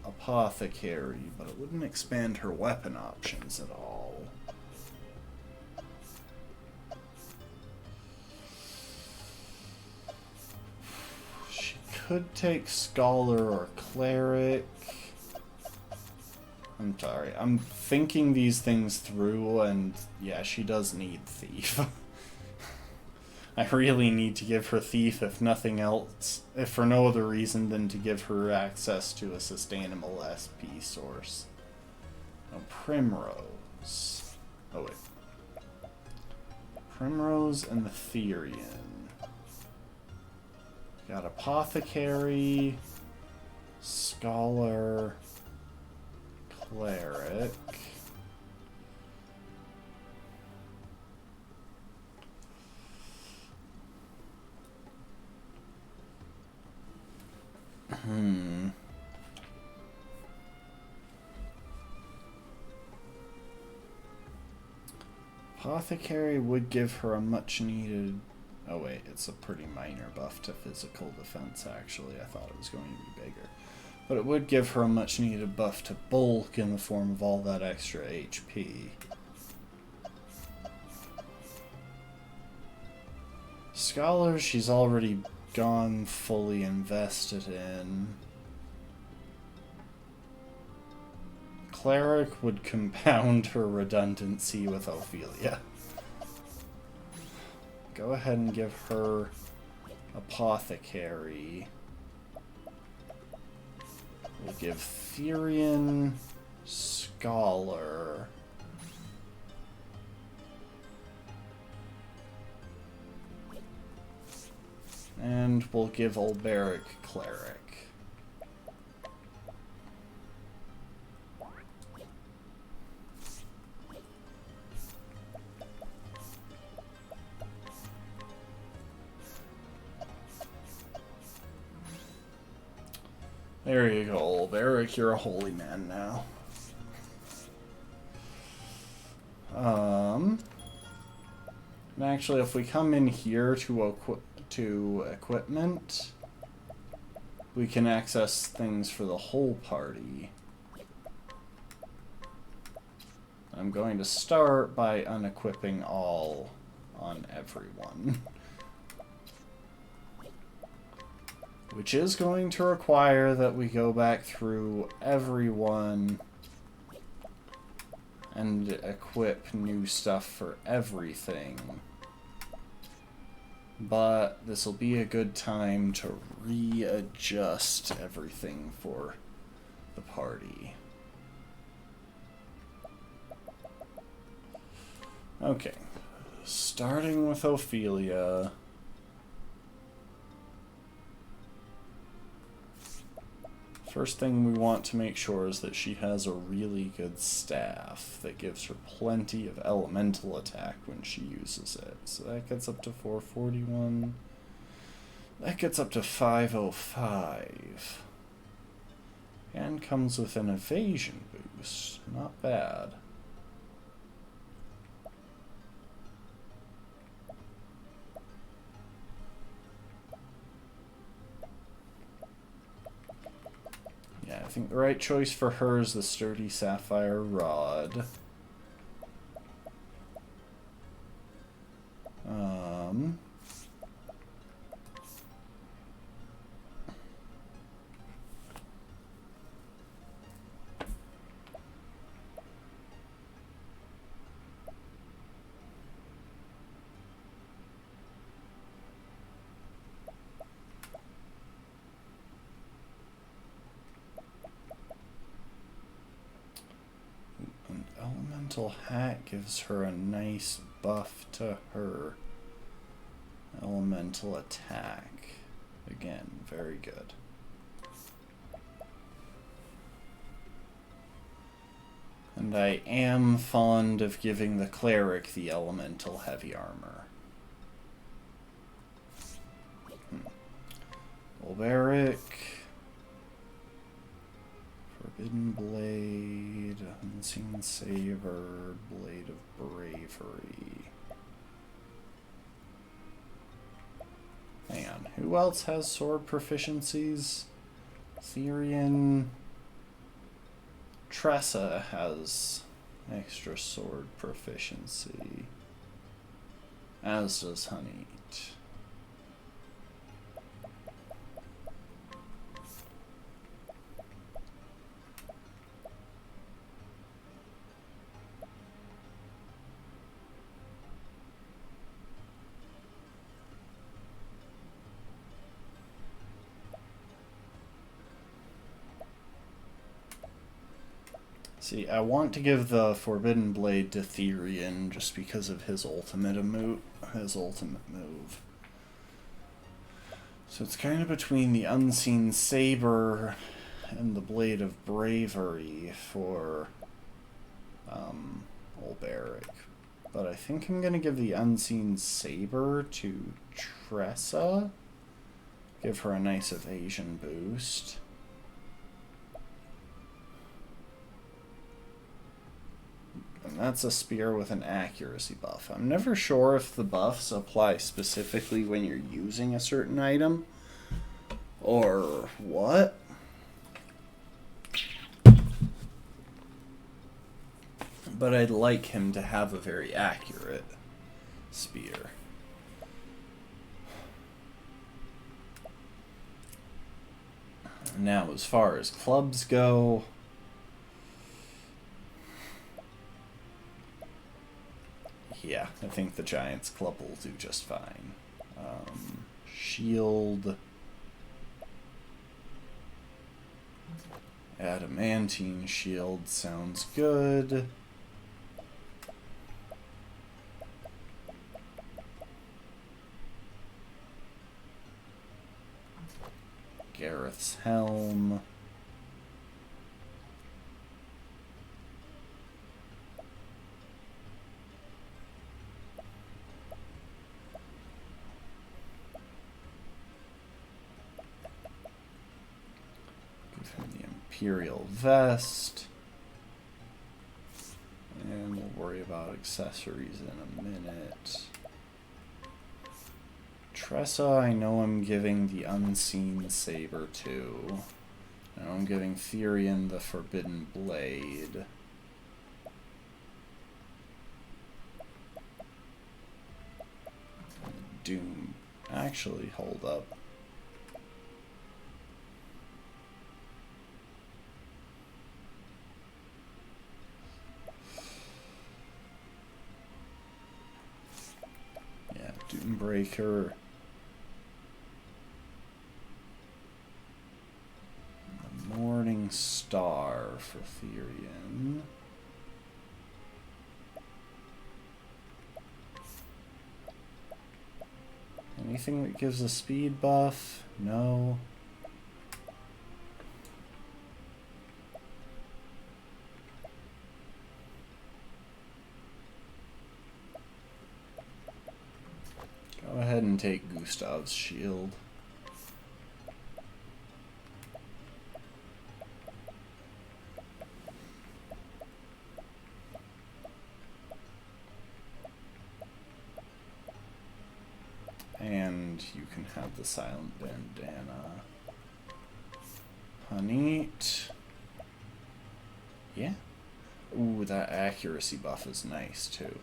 Apothecary, but it wouldn't expand her weapon options at all. She could take Scholar or Cleric. I'm sorry, I'm thinking these things through, and yeah, she does need Thief. I really need to give her Thief, if nothing else, if for no other reason than to give her access to a sustainable SP source. Now, Primrose. Oh, wait. Primrose and the Therian. Got Apothecary. Scholar, Cleric. Apothecary would give her a much needed... Oh wait, it's a pretty minor buff to physical defense actually. I thought it was going to be bigger. But it would give her a much needed buff to bulk in the form of all that extra HP. Scholar, she's already gone fully invested in. Cleric would compound her redundancy with Ophelia. Go ahead and give her Apothecary. We'll give Therian Scholar. And we'll give Ulberic Cleric. There you go, Ulberic, you're a holy man now. And actually, if we come in here to equipment, we can access things for the whole party. I'm going to start by unequipping all on everyone. Which is going to require that we go back through everyone and equip new stuff for everything. But this will be a good time to readjust everything for the party. Okay, starting with Ophelia. First thing we want to make sure is that she has a really good staff that gives her plenty of elemental attack when she uses it. So that gets up to 441. That gets up to 505. And comes with an evasion boost. Not bad. Yeah, I think the right choice for her is the sturdy sapphire rod. Elemental Hat gives her a nice buff to her elemental attack. Again, very good. And I am fond of giving the cleric the elemental heavy armor. Ulberic. Forbidden Blade, Unseen Saber, Blade of Bravery. Hang on, who else has sword proficiencies? Therian. Tressa has extra sword proficiency, as does Honeyt. See, I want to give the Forbidden Blade to Therian just because of his ultimate move. So it's kind of between the Unseen Saber and the Blade of Bravery for old Barrick. But I think I'm going to give the Unseen Saber to Tressa. Give her a nice evasion boost. And that's a spear with an accuracy buff. I'm never sure if the buffs apply specifically when you're using a certain item or what. But I'd like him to have a very accurate spear. Now, as far as clubs go, yeah, I think the Giant's Club will do just fine. Shield. Adamantine shield sounds good. Gareth's helm. Give him the Imperial vest. And we'll worry about accessories in a minute. Tressa, I know I'm giving the Unseen Saber to. I know I'm giving Therion the Forbidden Blade. Doom. Actually, hold up. Yeah, Doombreaker. Morning Star for Therion. Anything that gives a speed buff? No. Go ahead and take Gustav's shield. And you can have the Silent Bandana. Huneet. Yeah. Ooh, that accuracy buff is nice too.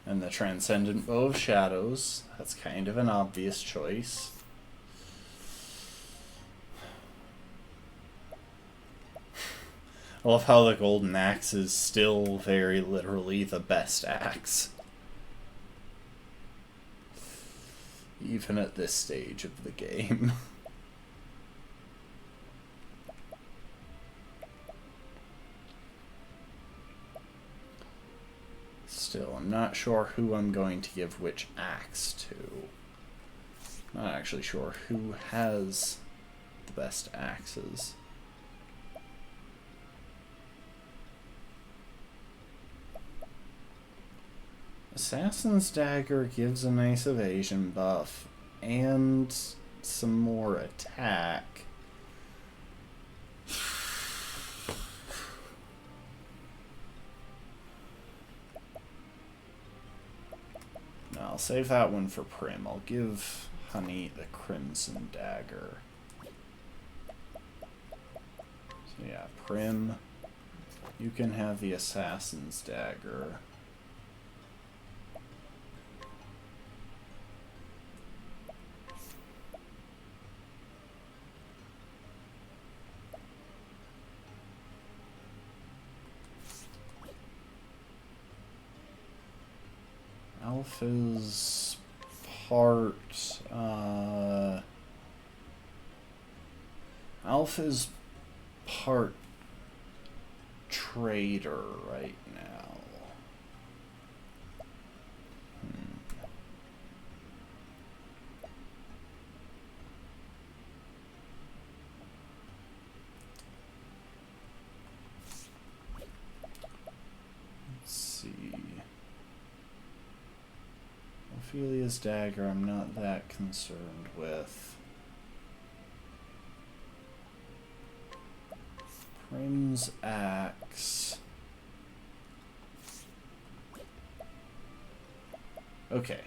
And the Transcendent Bow of Shadows. That's kind of an obvious choice. I love how the Golden Axe is still very literally the best axe. Even at this stage of the game. Still, I'm not sure who I'm going to give which axe to. Not actually sure who has the best axes. Assassin's Dagger gives a nice evasion buff and some more attack. No, I'll save that one for Prim. I'll give Honey the Crimson Dagger. So yeah, Prim, you can have the Assassin's Dagger. Alpha's part trader right now. Ophelia's dagger I'm not that concerned with. Prim's axe. Okay,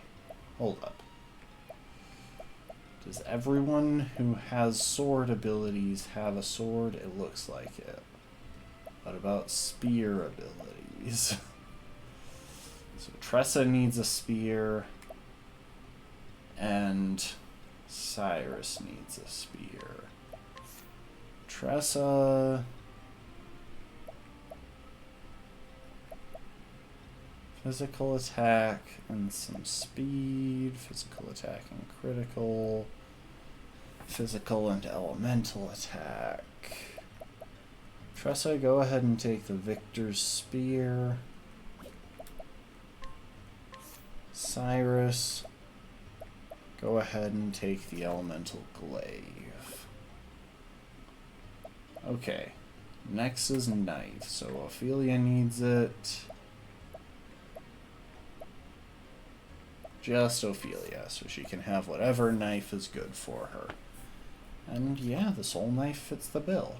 hold up. Does everyone who has sword abilities have a sword? It looks like it. What about spear abilities? So Tressa needs a spear, and Cyrus needs a spear. Tressa... Physical attack and some speed. Physical attack and critical. Physical and elemental attack. Tressa, go ahead and take the Victor's Spear. Cyrus, go ahead and take the Elemental Glaive. Okay, next is Knife. So Ophelia needs it. Just Ophelia, so she can have whatever knife is good for her. And yeah, the soul knife fits the bill.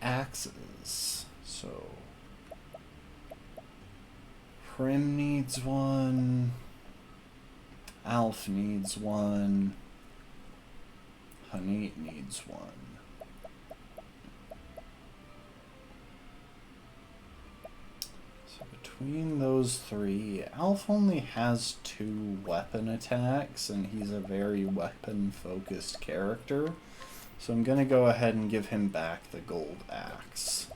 Axes. So Prim needs one. Alf needs one. Hanit needs one. Between those three, Alf only has 2 weapon attacks, and he's a very weapon-focused character. So I'm going to go ahead and give him back the gold axe.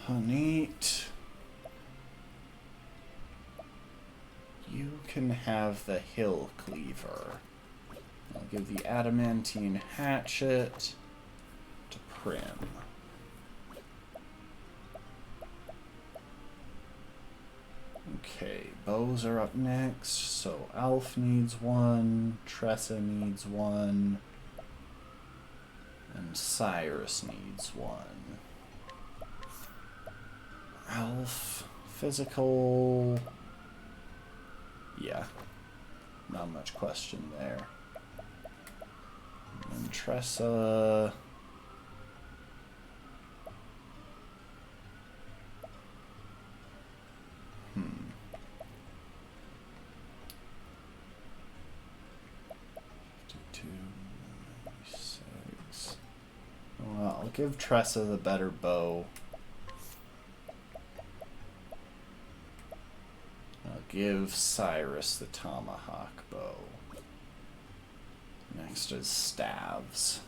Hanit, you can have the hill cleaver. I'll give the adamantine hatchet to Prim. Okay, bows are up next, so Alf needs one, Tressa needs one, and Cyrus needs one. Alf, physical... Yeah, not much question there. And Tressa... Well, I'll give Tressa the better bow. I'll give Cyrus the tomahawk bow. Next is staves.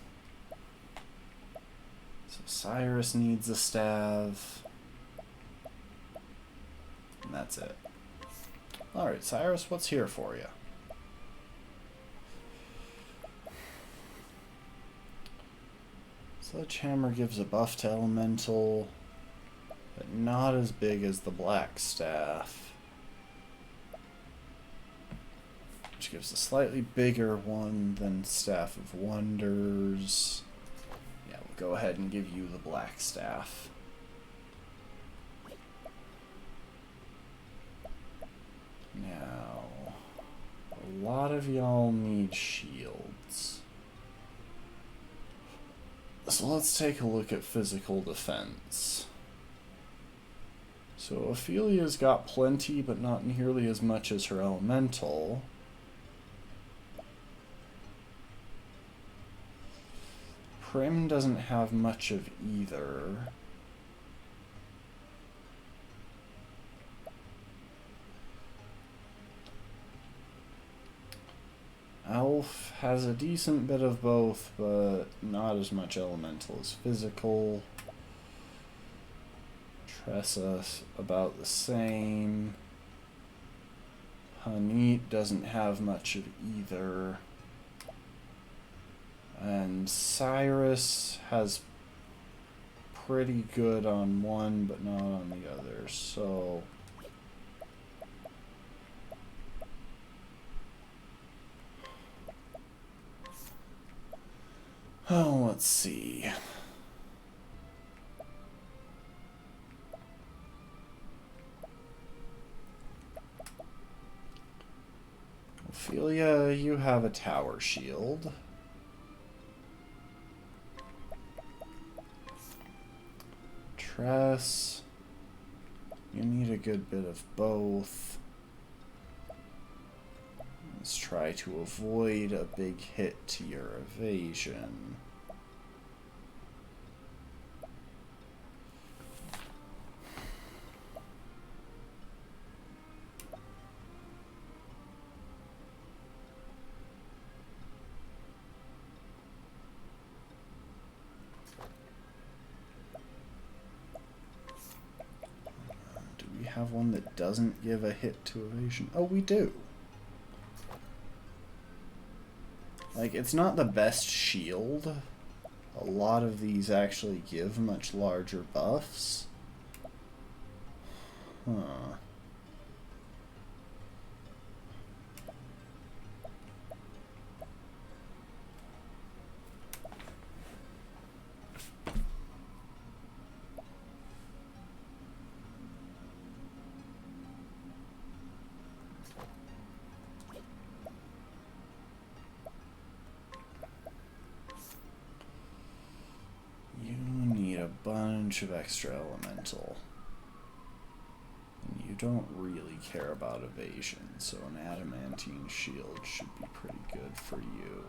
So Cyrus needs a staff. And that's it. Alright, Cyrus, what's here for you? Sledgehammer gives a buff to Elemental, but not as big as the Black Staff, which gives a slightly bigger one than Staff of Wonders. Yeah, we'll go ahead and give you the Black Staff. Now, a lot of y'all need shields. So let's take a look at physical defense. So Ophelia's got plenty, but not nearly as much as her elemental. Prim doesn't have much of either. Alf has a decent bit of both, but not as much elemental as physical. Tressa, about the same. Hanit doesn't have much of either. And Cyrus has pretty good on one, but not on the other, so... Oh, let's see. You have a tower shield. Tress. You need a good bit of both. Let's try to avoid a big hit to your evasion. Do we have one that doesn't give a hit to evasion? Oh, we do. Like, it's not the best shield. A lot of these actually give much larger buffs. Huh. Bunch of extra elemental. And you don't really care about evasion, so an adamantine shield should be pretty good for you.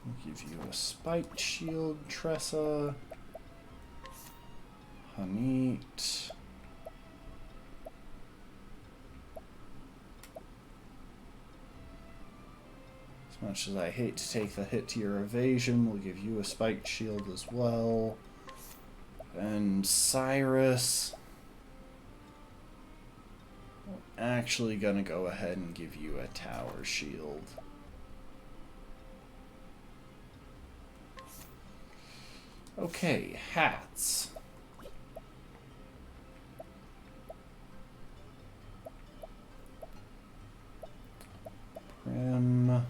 I'll give you a spiked shield, Tressa. Hanit. As much as I hate to take the hit to your evasion, we'll give you a spiked shield as well. And Cyrus, we're actually gonna go ahead and give you a tower shield. Okay, hats. Prim,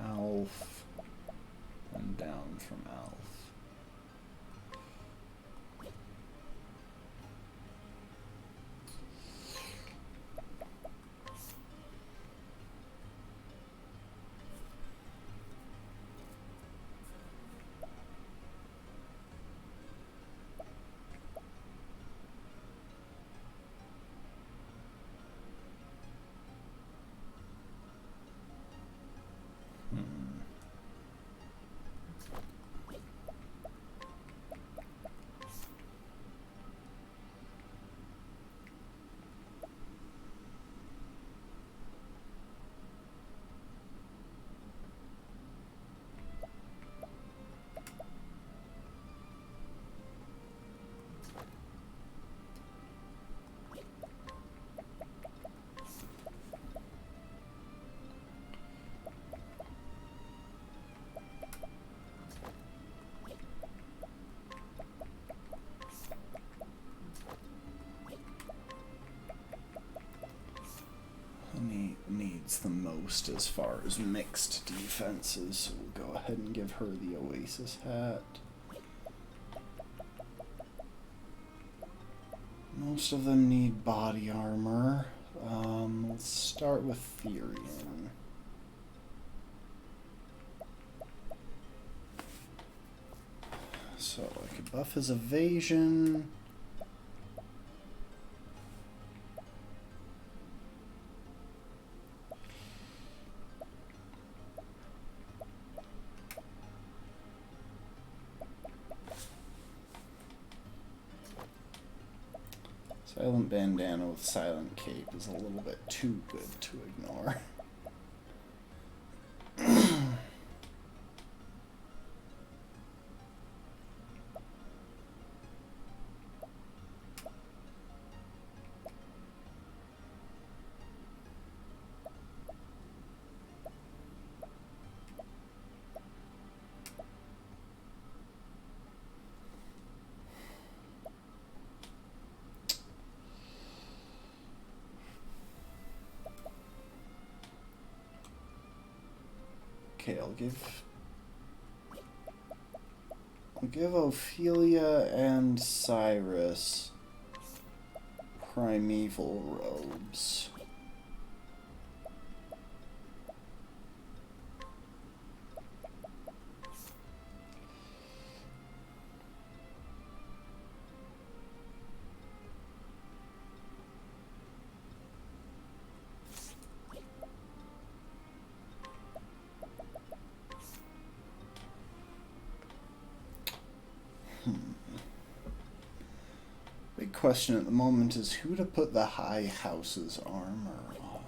Alf, and down from Alf. Needs the most as far as mixed defenses, so we'll go ahead and give her the Oasis hat. Most of them need body armor. Let's start with Therian. So I could buff his evasion. Silent bandana with silent cape is a little bit too good to ignore. Okay, I'll We'll give Ophelia and Cyrus primeval robes. Big question at the moment is who to put the High House's armor on.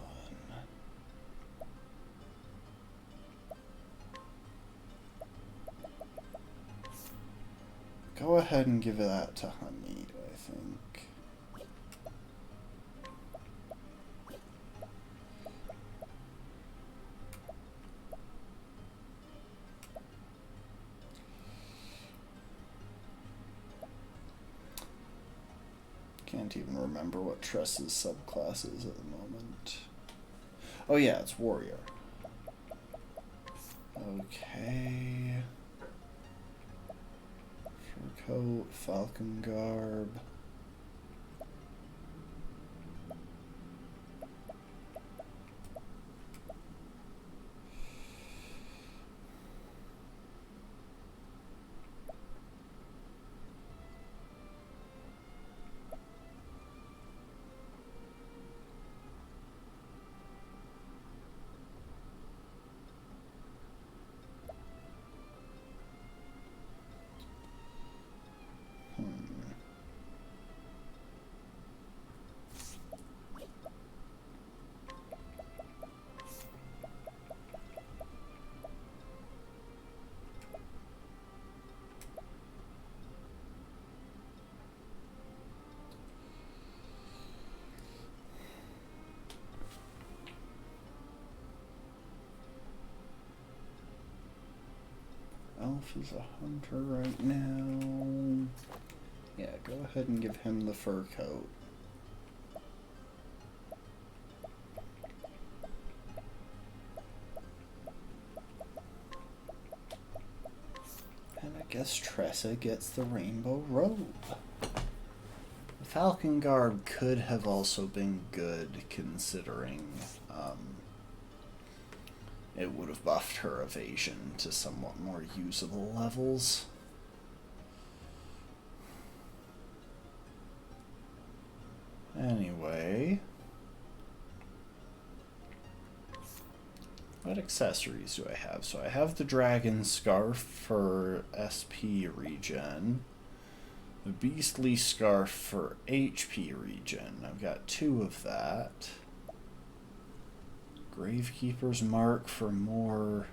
Go ahead and give that to Hamid, I think. Can't even remember what Tress's subclass is at the moment. Oh yeah, it's Warrior. Okay. Fur coat, Falcon garb. Elf is a hunter right now. Yeah, go ahead and give him the fur coat. And I guess Tressa gets the rainbow robe. The Falcon garb could have also been good considering it would have buffed her evasion to somewhat more usable levels. Anyway, what accessories do I have? So I have the dragon scarf for SP regen, the beastly scarf for HP regen. I've got 2 of that. Gravekeeper's mark for more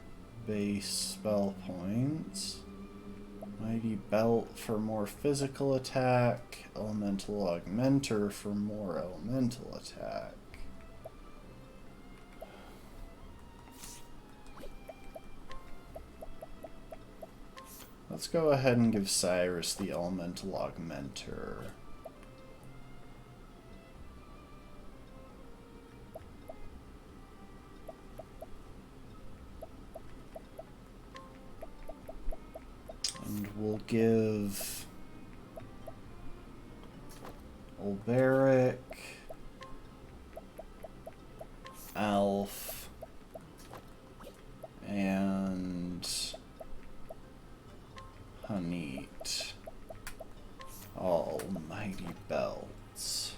base spell points. Mighty belt for more physical attack. Elemental augmenter for more elemental attack. Let's go ahead and give Cyrus the elemental augmenter. And we'll give Olberic, Alf, and Hanit all mighty belts.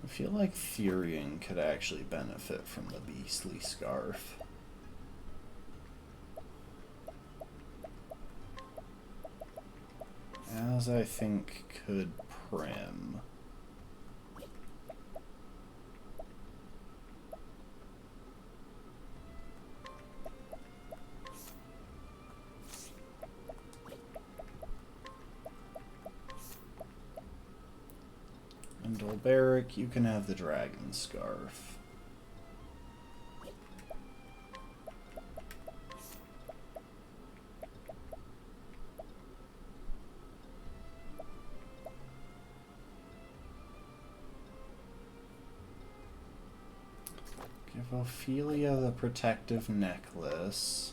I feel like Thurian could actually benefit from the beastly scarf. As I think could Prim. And Beric, you can have the dragon scarf. Give Ophelia the protective necklace.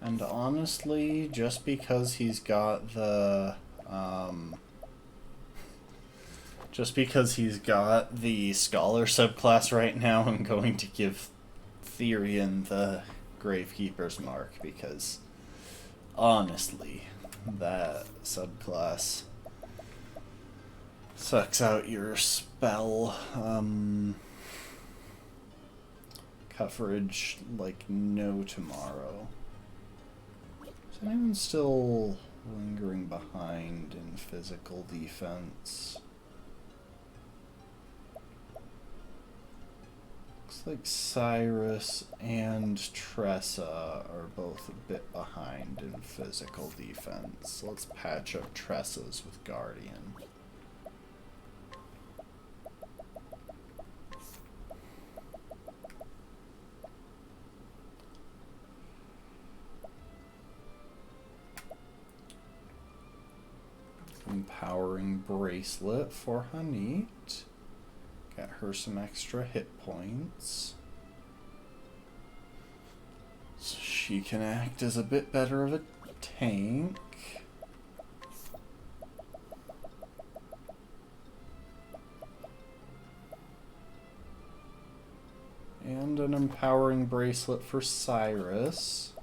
And honestly, just because he's got the scholar subclass right now, I'm going to give Therion the Gravekeeper's mark, because honestly, that subclass sucks out your spell coverage like no tomorrow. Is anyone still lingering behind in physical defense? Looks like Cyrus and Tressa are both a bit behind in physical defense. Let's patch up Tressa's with Guardian. Empowering bracelet for Hanit. Get her some extra hit points, so she can act as a bit better of a tank. And an empowering bracelet for Cyrus.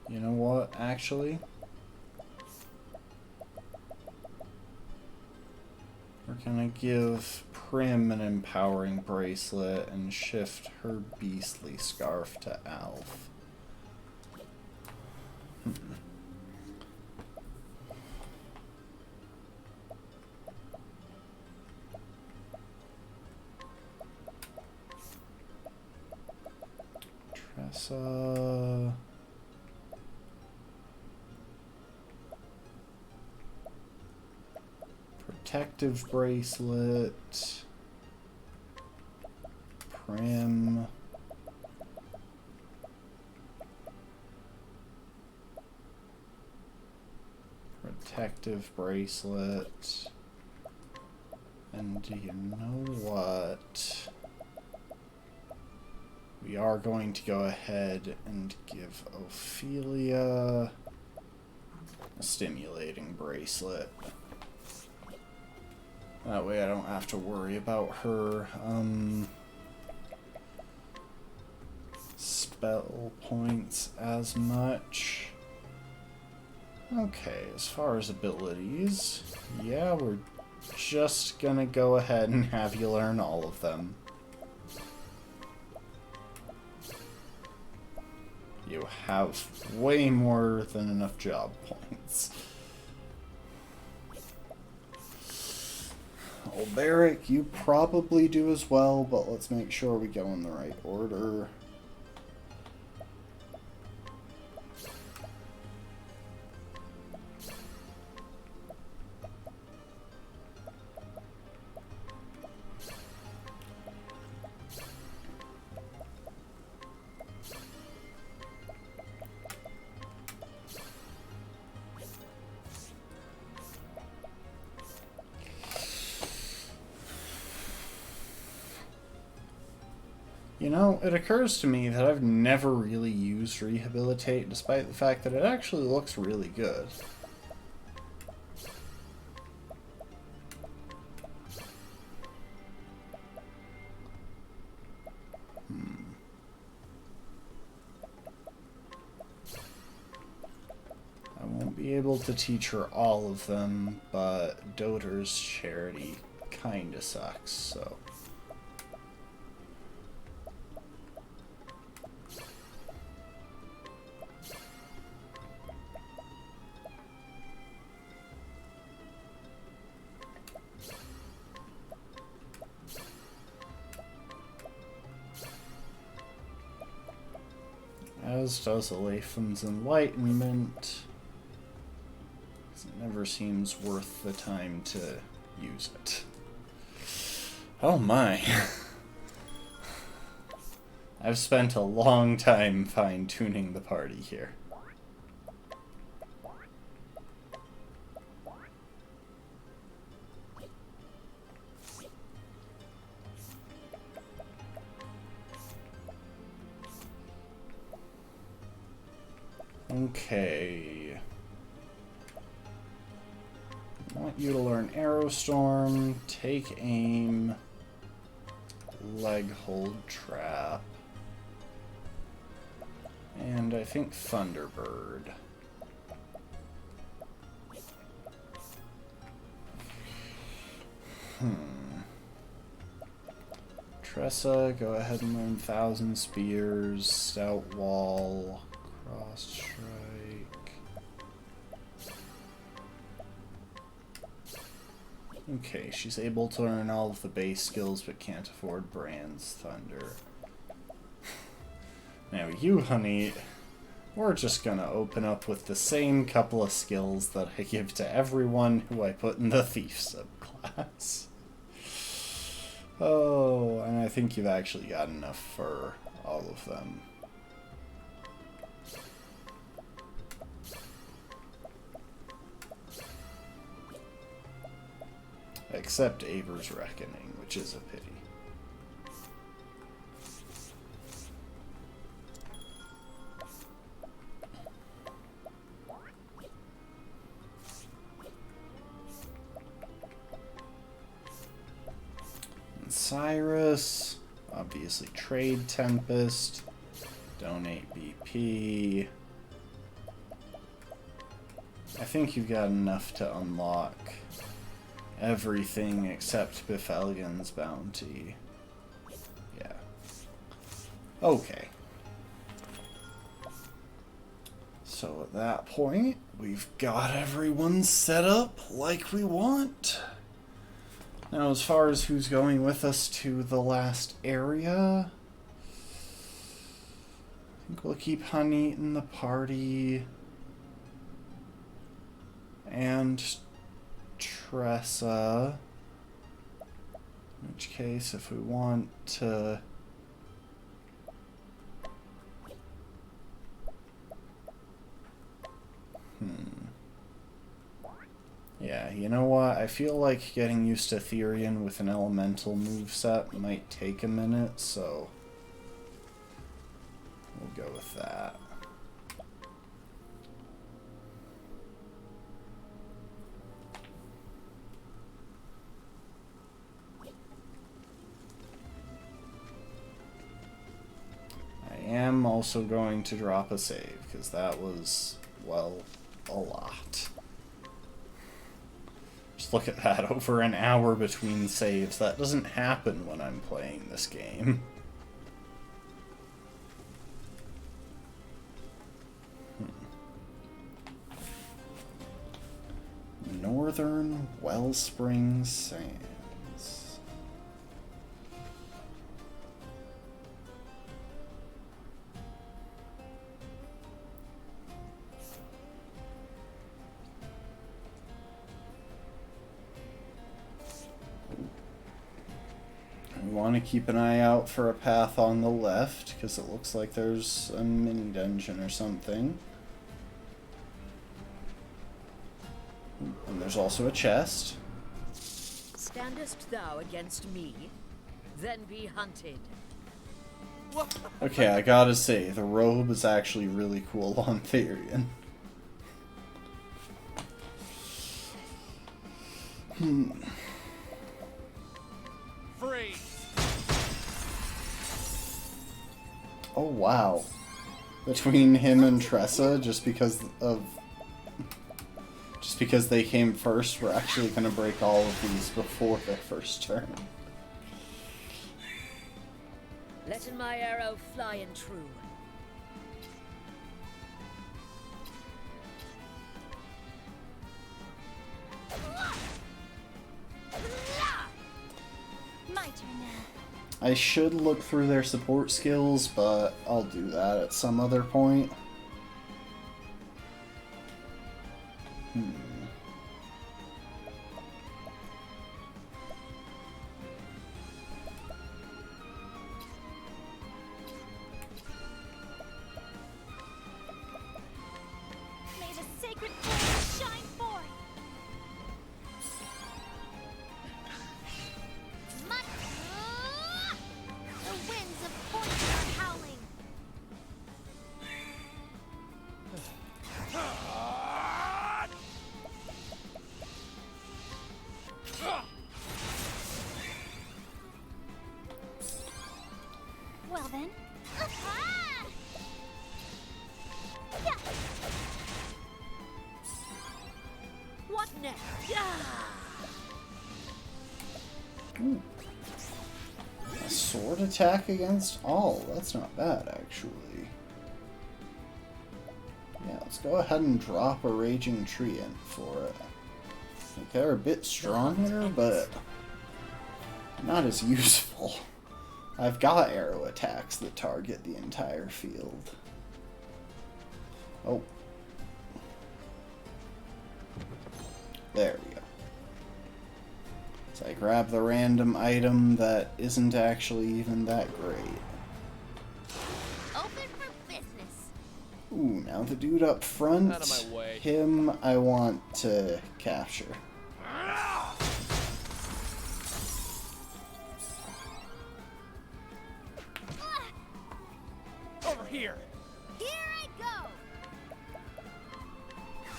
You know what, actually? We're gonna give Prim an empowering bracelet and shift her beastly scarf to Alf. Tressa... Protective bracelet, Prim, protective bracelet, and do you know what? We are going to go ahead and give Ophelia a stimulating bracelet. That way I don't have to worry about her spell points as much. Okay, as far as abilities, yeah, we're just gonna go ahead and have you learn all of them. You have way more than enough job points. Beric, you probably do as well, but let's make sure we go in the right order. You know, it occurs to me that I've never really used Rehabilitate, despite the fact that it actually looks really good. I won't be able to teach her all of them, but Doter's Charity kinda sucks, so... As does Alepham's Enlightenment. It never seems worth the time to use it. Oh my. I've spent a long time fine-tuning the party here. Okay. I want you to learn Aerostorm, take aim, leg hold trap, and I think Thunderbird. Tressa, go ahead and learn Thousand Spears, Stout Wall, Cross Strike. Okay, she's able to learn all of the base skills but can't afford Brand's Thunder. Now you, honey, we're just gonna open up with the same couple of skills that I give to everyone who I put in the Thief subclass. Oh, and I think you've actually got enough for all of them. Except Aver's Reckoning, which is a pity. And Cyrus, obviously Trade Tempest, donate BP. I think you've got enough to unlock everything except Bifalgan's Bounty. Yeah. Okay. So at that point, we've got everyone set up like we want. Now, as far as who's going with us to the last area, I think we'll keep Honey in the party. And Tressa. In which case, if we want to... Yeah, you know what? I feel like getting used to Therian with an elemental moveset might take a minute, so we'll go with that. I am also going to drop a save, because that was, well, a lot. Just look at that, over an hour between saves. That doesn't happen when I'm playing this game. Northern Wellspring Sands. We want to keep an eye out for a path on the left, because it looks like there's a mini dungeon or something. And there's also a chest. Standest thou against me? Then be hunted. Okay, I gotta say, the robe is actually really cool on Therian. Free. Oh wow. Between him and Tressa, just because they came first, we're actually gonna break all of these before their first turn. Letting my arrow fly and true. My turn now. I should look through their support skills, but I'll do that at some other point. May the sacred flame shine forth. The winds of fortune are howling. Well then. Yeah. What next? A sword attack against all. That's not bad, actually. Yeah, let's go ahead and drop a Raging Tree in for it. Like, they're a bit stronger, but not as useful. I've got arrow attacks that target the entire field. Oh. There we go. So I grab the random item that isn't actually even that great. Open for business. Ooh, now the dude up front, Out of my way. him I want to capture. Over here. Here I go.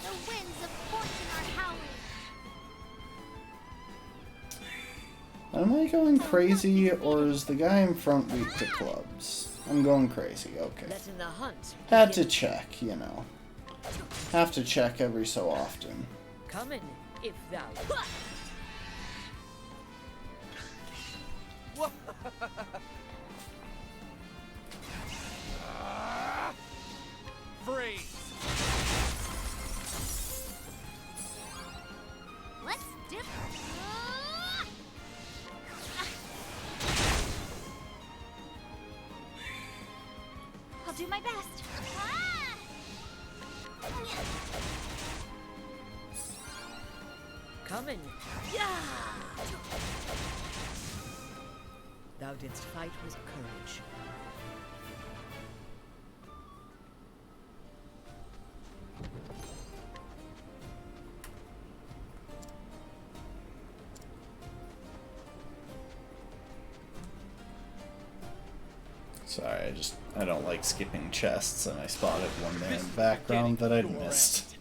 The winds of fortune are howling. Am I going crazy, or is the guy in front weak to clubs? I'm going crazy, okay. Letting the hunt. Had to begin. check, you know. Have to check every so often. Come in, if thou. Freeze. Let's dip. I'll do my best. Come in. Thou didst fight with courage. Sorry, I don't like skipping chests, and I spotted one there in the background that I'd missed.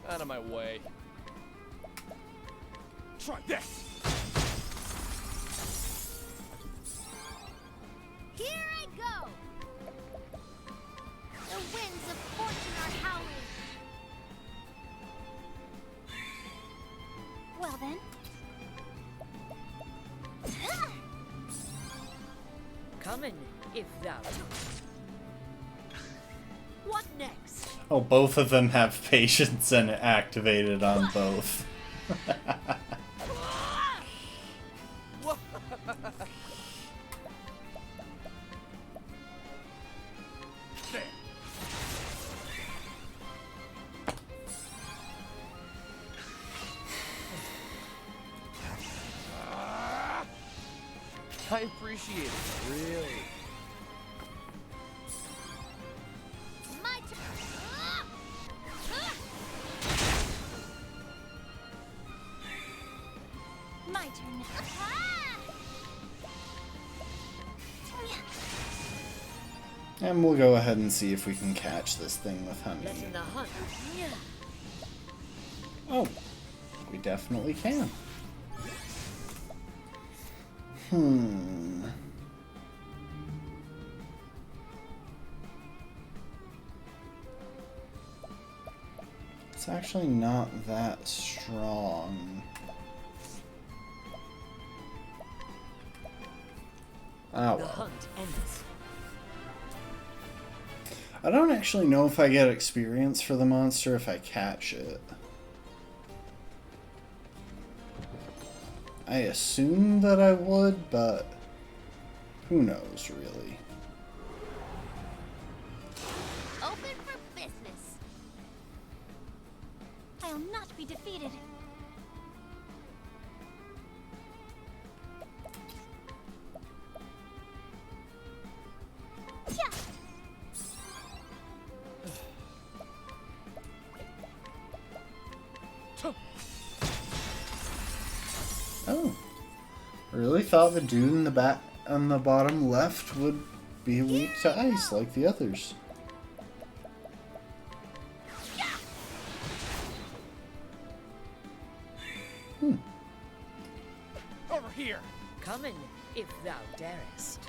Out of my way. Try this. Here I go. The winds of fortune are howling. Well then. Come in, if thou. What next? Oh, both of them have patience and activated on both. There. I appreciate it, really. My turn. My turn. And we'll go ahead and see if we can catch this thing with honey. Letting the hunt. Oh, we definitely can. It's actually not that strong. Oh The well. hunt ends. I don't actually know if I get experience for the monster if I catch it. I assume that I would, but who knows, really. Open for business. I'll not be defeated. Yeah. Oh. I really thought the dude in the back on the bottom left would be weak to ice like the others. Over here. Come in, if thou darest.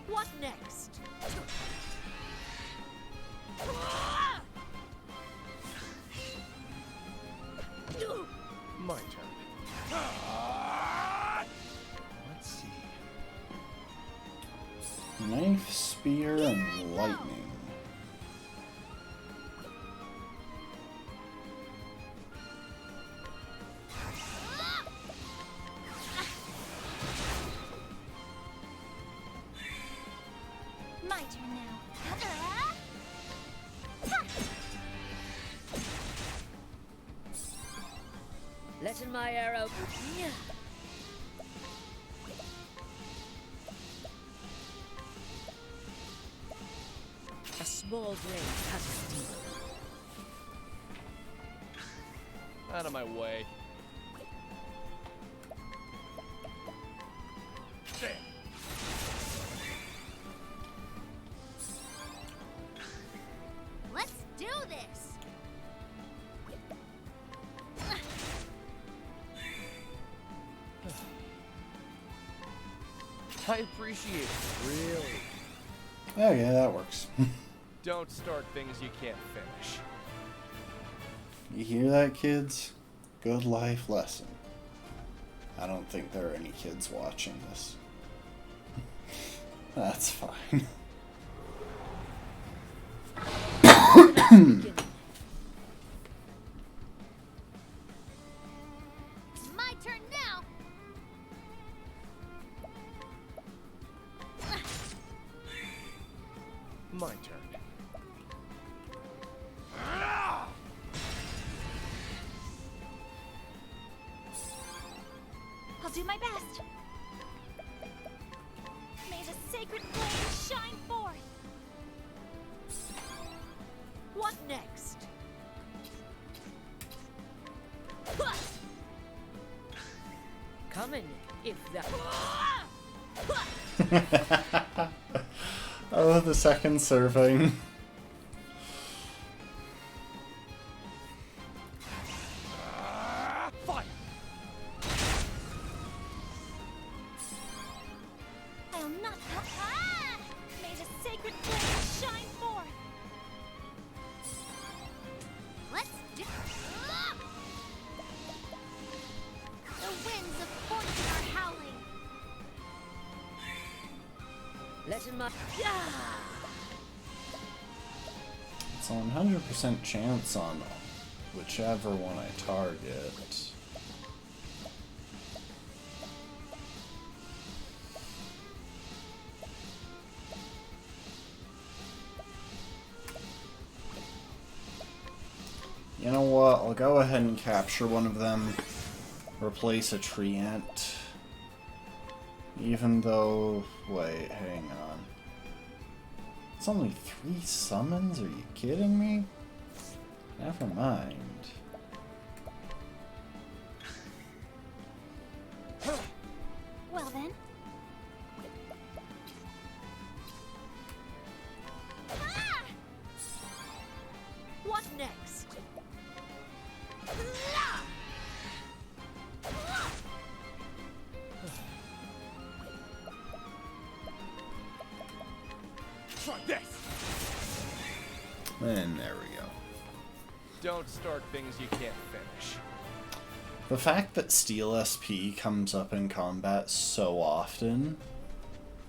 What next? My turn. Let's see. Knife, spear, and lightning. My turn now. Letting my arrow. A small blade cuts deep. Out of my way. There. Let's do this. I appreciate it. Really. Okay, that works. Don't start things you can't finish. You hear that, kids? Good life lesson. I don't think there are any kids watching this. That's fine. My turn now. My turn. I'll do my best. May the sacred flame shine forth. What next? Come in, if thou. Oh, the second serving. Fire! I'll not. May the sacred flame shine forth. Let's do. The winds of fortune are howling. Letting my. It's a 100% chance on whichever one I target. You know what? I'll go ahead and capture one of them. Replace a treant. Even though... Wait, hang on. It's only 3 summons? Are you kidding me? Never mind. Well then. What next? Try this! And there we go. Don't start things you can't finish. The fact that Steel SP comes up in combat so often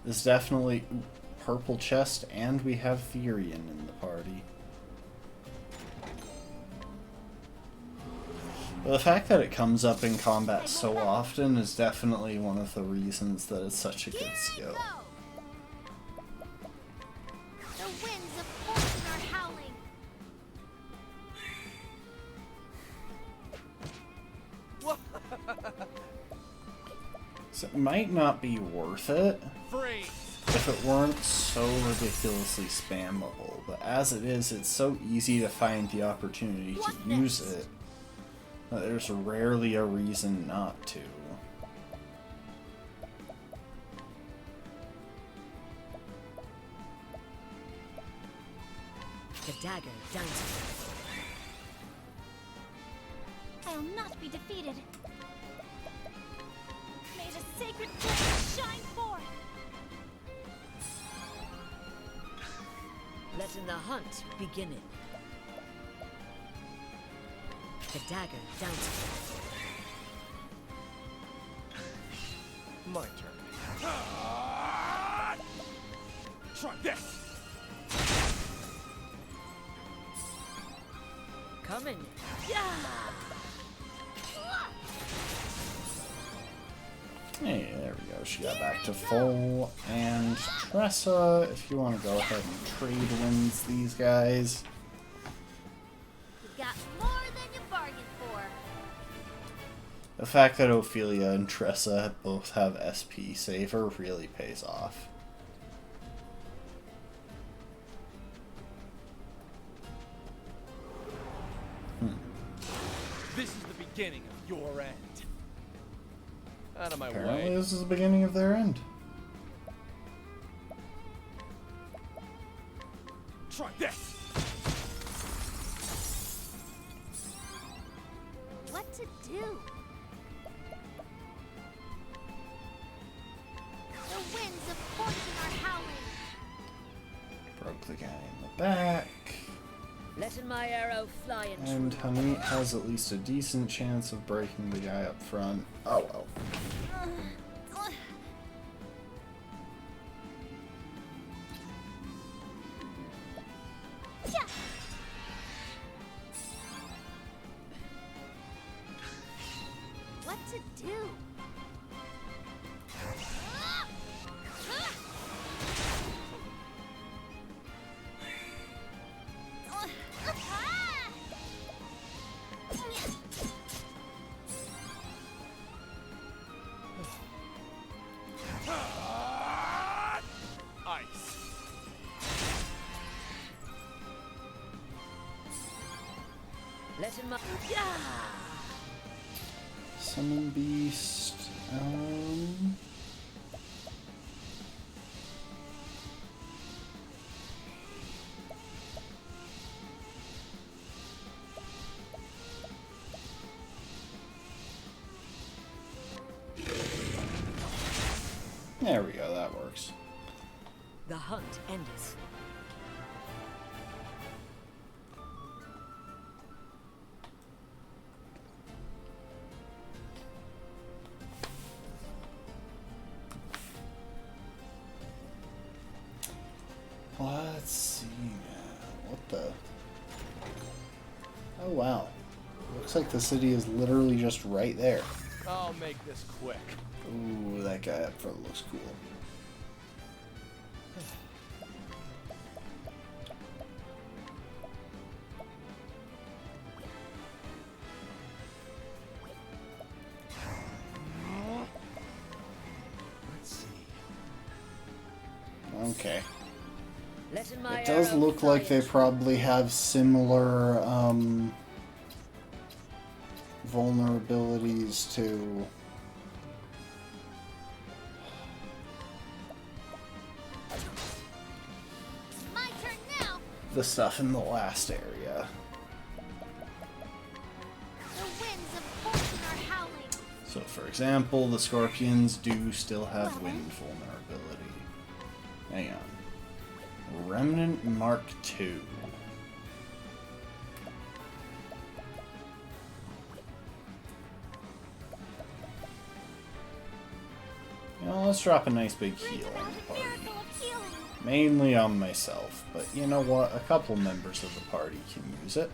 is definitely purple chest, and we have Therian in the party. But the fact that it comes up in combat so often is definitely one of the reasons that it's such a good skill. The winds of fortune are howling. So it might not be worth it Freeze! if it weren't so ridiculously spammable, but as it is, it's so easy to find the opportunity to use it that there's rarely a reason not to. The dagger dances. I'll not be defeated. May the sacred flame shine forth. Letting the hunt begin. The dagger dances. My turn. Try this! Coming. Yeah! Hey, there we go. She got back to full. And Tressa, if you want to go ahead and trade wins these guys. You got more than you bargained for. The fact that Ophelia and Tressa both have SP Saver really pays off. This is the beginning of your end. Out of my Apparently way. this is the beginning of their end. Try this! What to do? The winds of fortune are howling. Broke the guy in the back. Letting my arrow fly and And Honey has at least a decent chance of breaking the guy up front. Oh well. Yeah. What to do? Ice. letting my yeah! Summon Beast. There we go, that works. The hunt endeth. Let's see now. What the? Oh wow. Looks like the city is literally just right there. I'll make this quick. Ooh, that guy up front looks cool. Let's see. Okay. Letting my It does arrow look fly like they and probably have similar vulnerabilities to My turn now. the stuff in the last area. The winds of fortune are howling. So, for example, the Scorpions do still have wind vulnerability. Hang on. Remnant Mark II. You know, let's drop a nice big Bring heal on about the a party. miracle of healing. Mainly on myself, but you know what? A couple members of the party can use it.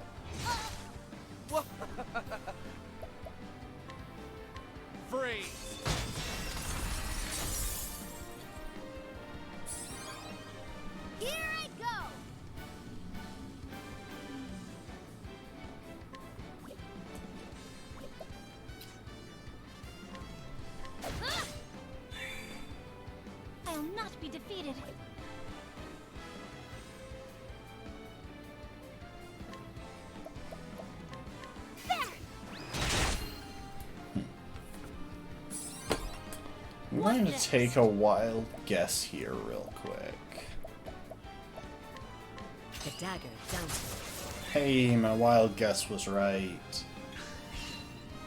Freeze! Here I go! I'll not be defeated. I'm going to take a wild guess here real quick. The dagger down. Hey, my wild guess was right.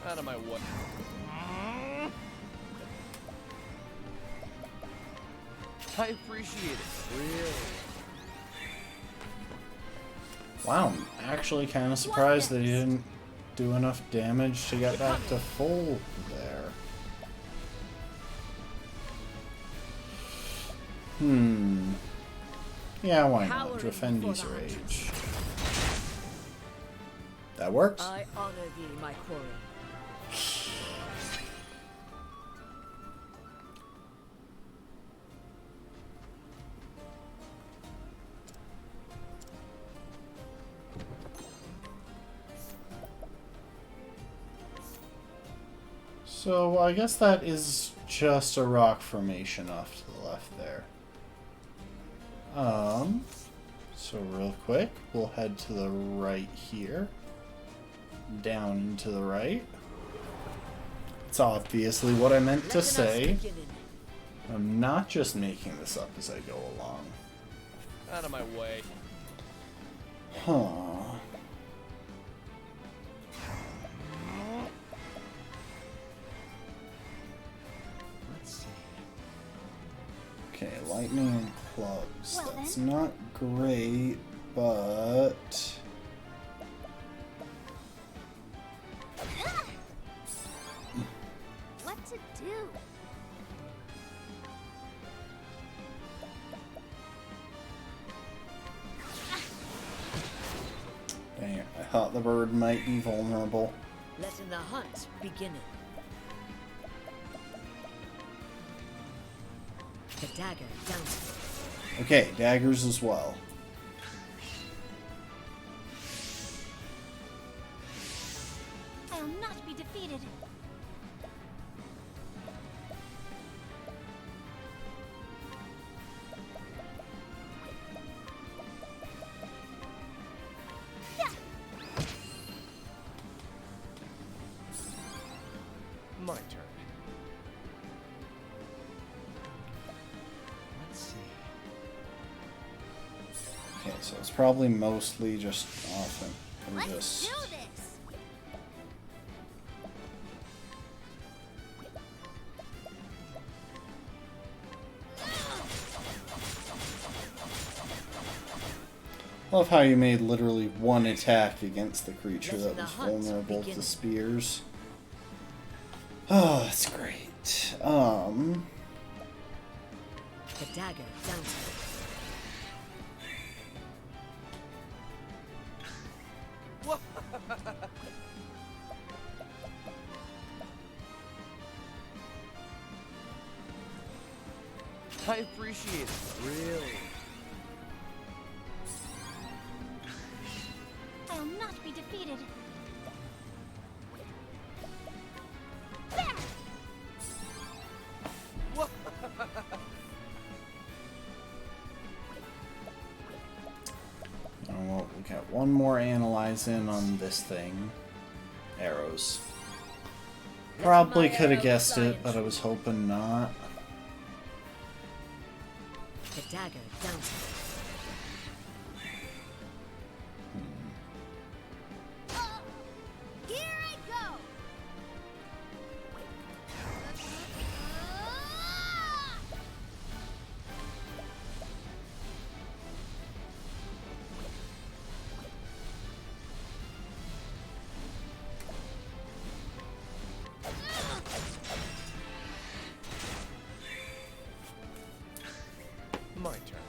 Out of my way. I appreciate it. Really? Wow, I'm actually kind of surprised that he didn't do enough damage to get back to full there. Yeah, why not? Drafendi's Rage. That works. I honor thee, my quarry. So I guess that is just a rock formation off to the left there. So real quick, we'll head to the right here. Down and to the right. It's obviously what I meant to say. I'm not just making this up as I go along. Out of my way. Huh. Let's see. Okay, lightning and clubs. Well, That's then. not great, but... What to do? Dang it, I thought the bird might be vulnerable. Letting the hunt begin. The dagger down. Okay, daggers as well. I'll not be defeated. My turn. Let's see. Okay, so it's probably mostly just often. Let's Just... do this. Love how you made literally one attack against the creature Letting that the was hunt vulnerable begin. to spears. Oh, that's great. The dagger down. I appreciate it. Really? I'll not be defeated. Oh, well, we got one more analyze in on this thing. Arrows. Probably could have guessed it, but I was hoping not. The dagger down. Here I go. My turn.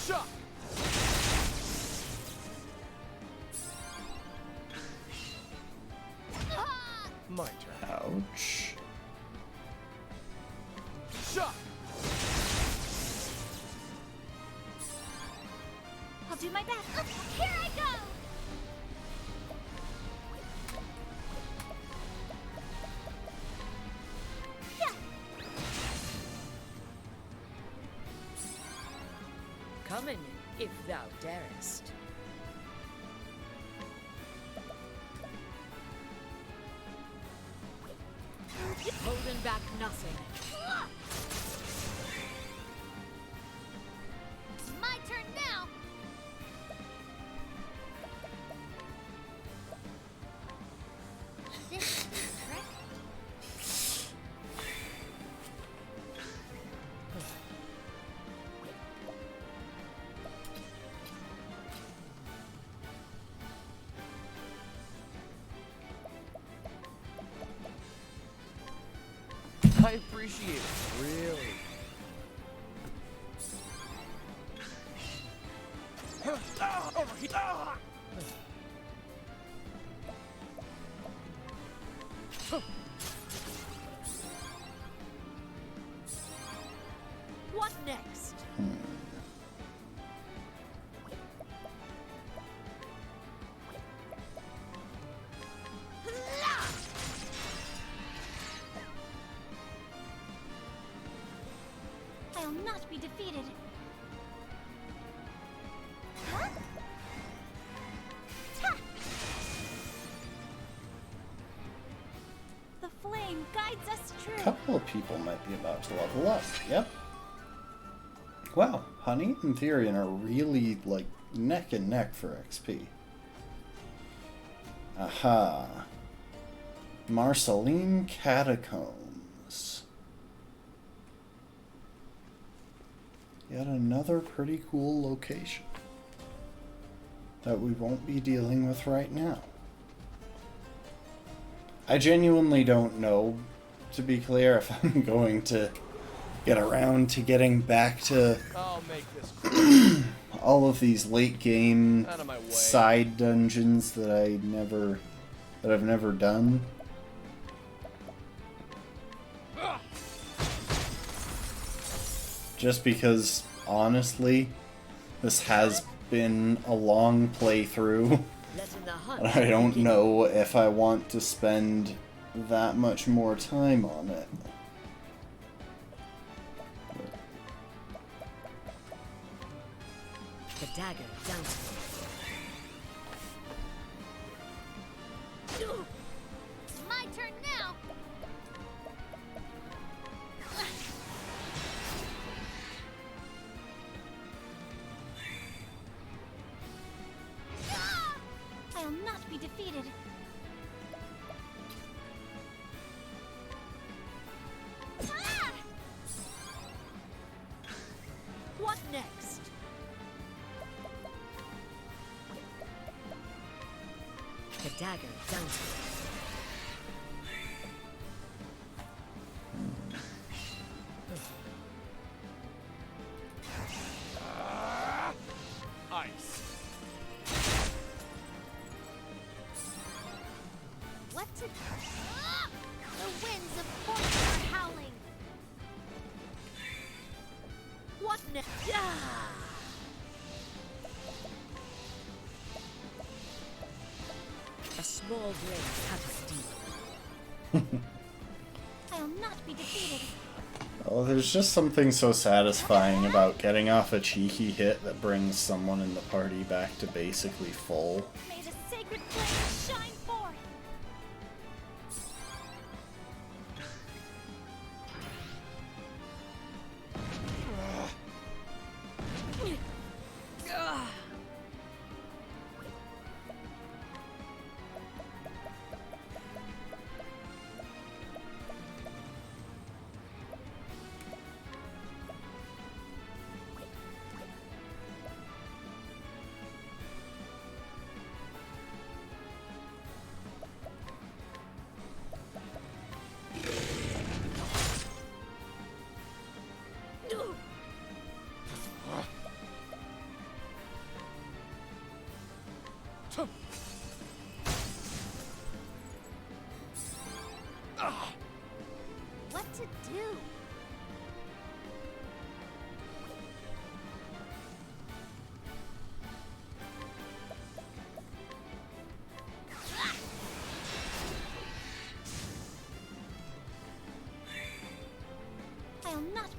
Shot! My turn. Ouch. Shot! I'll do my best. Here I go! Yeah. Come in, if thou darest. Holding back nothing. It's my turn now. This is correct. I appreciate it. Really. Over here. What next? I'll not be defeated. Huh? Ta! The flame guides us A true. couple of people might be about to level up. Yep. Wow, Honey and Therian are really, like, neck and neck for XP. Aha. Marceline Catacombs. Yet another pretty cool location that we won't be dealing with right now. I genuinely don't know, to be clear, if I'm going to get around to getting back to I'll make this all of these late game out of my way. side dungeons that I've never done. Just because, honestly, this has been a long playthrough, Letting the hunt and I don't begin. know if I want to spend that much more time on it. The dagger down. It's my turn now. I'll not be defeated. Ah! What next? The dagger down. Ice. What to... Ah! The winds of fortune are howling. What next? Ah! A small blade cutteth deep. I'll not be defeated. Oh, there's just something so satisfying about getting off a cheeky hit that brings someone in the party back to basically full. May the sacred flame shine forth.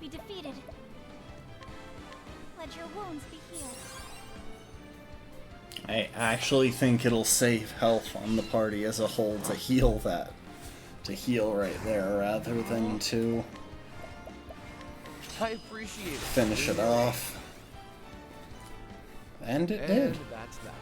be defeated. Let your wounds be healed. I actually think it'll save health on the party as a whole to heal that. To heal right there rather than to I appreciate it. finish it off. And it did. And that's that.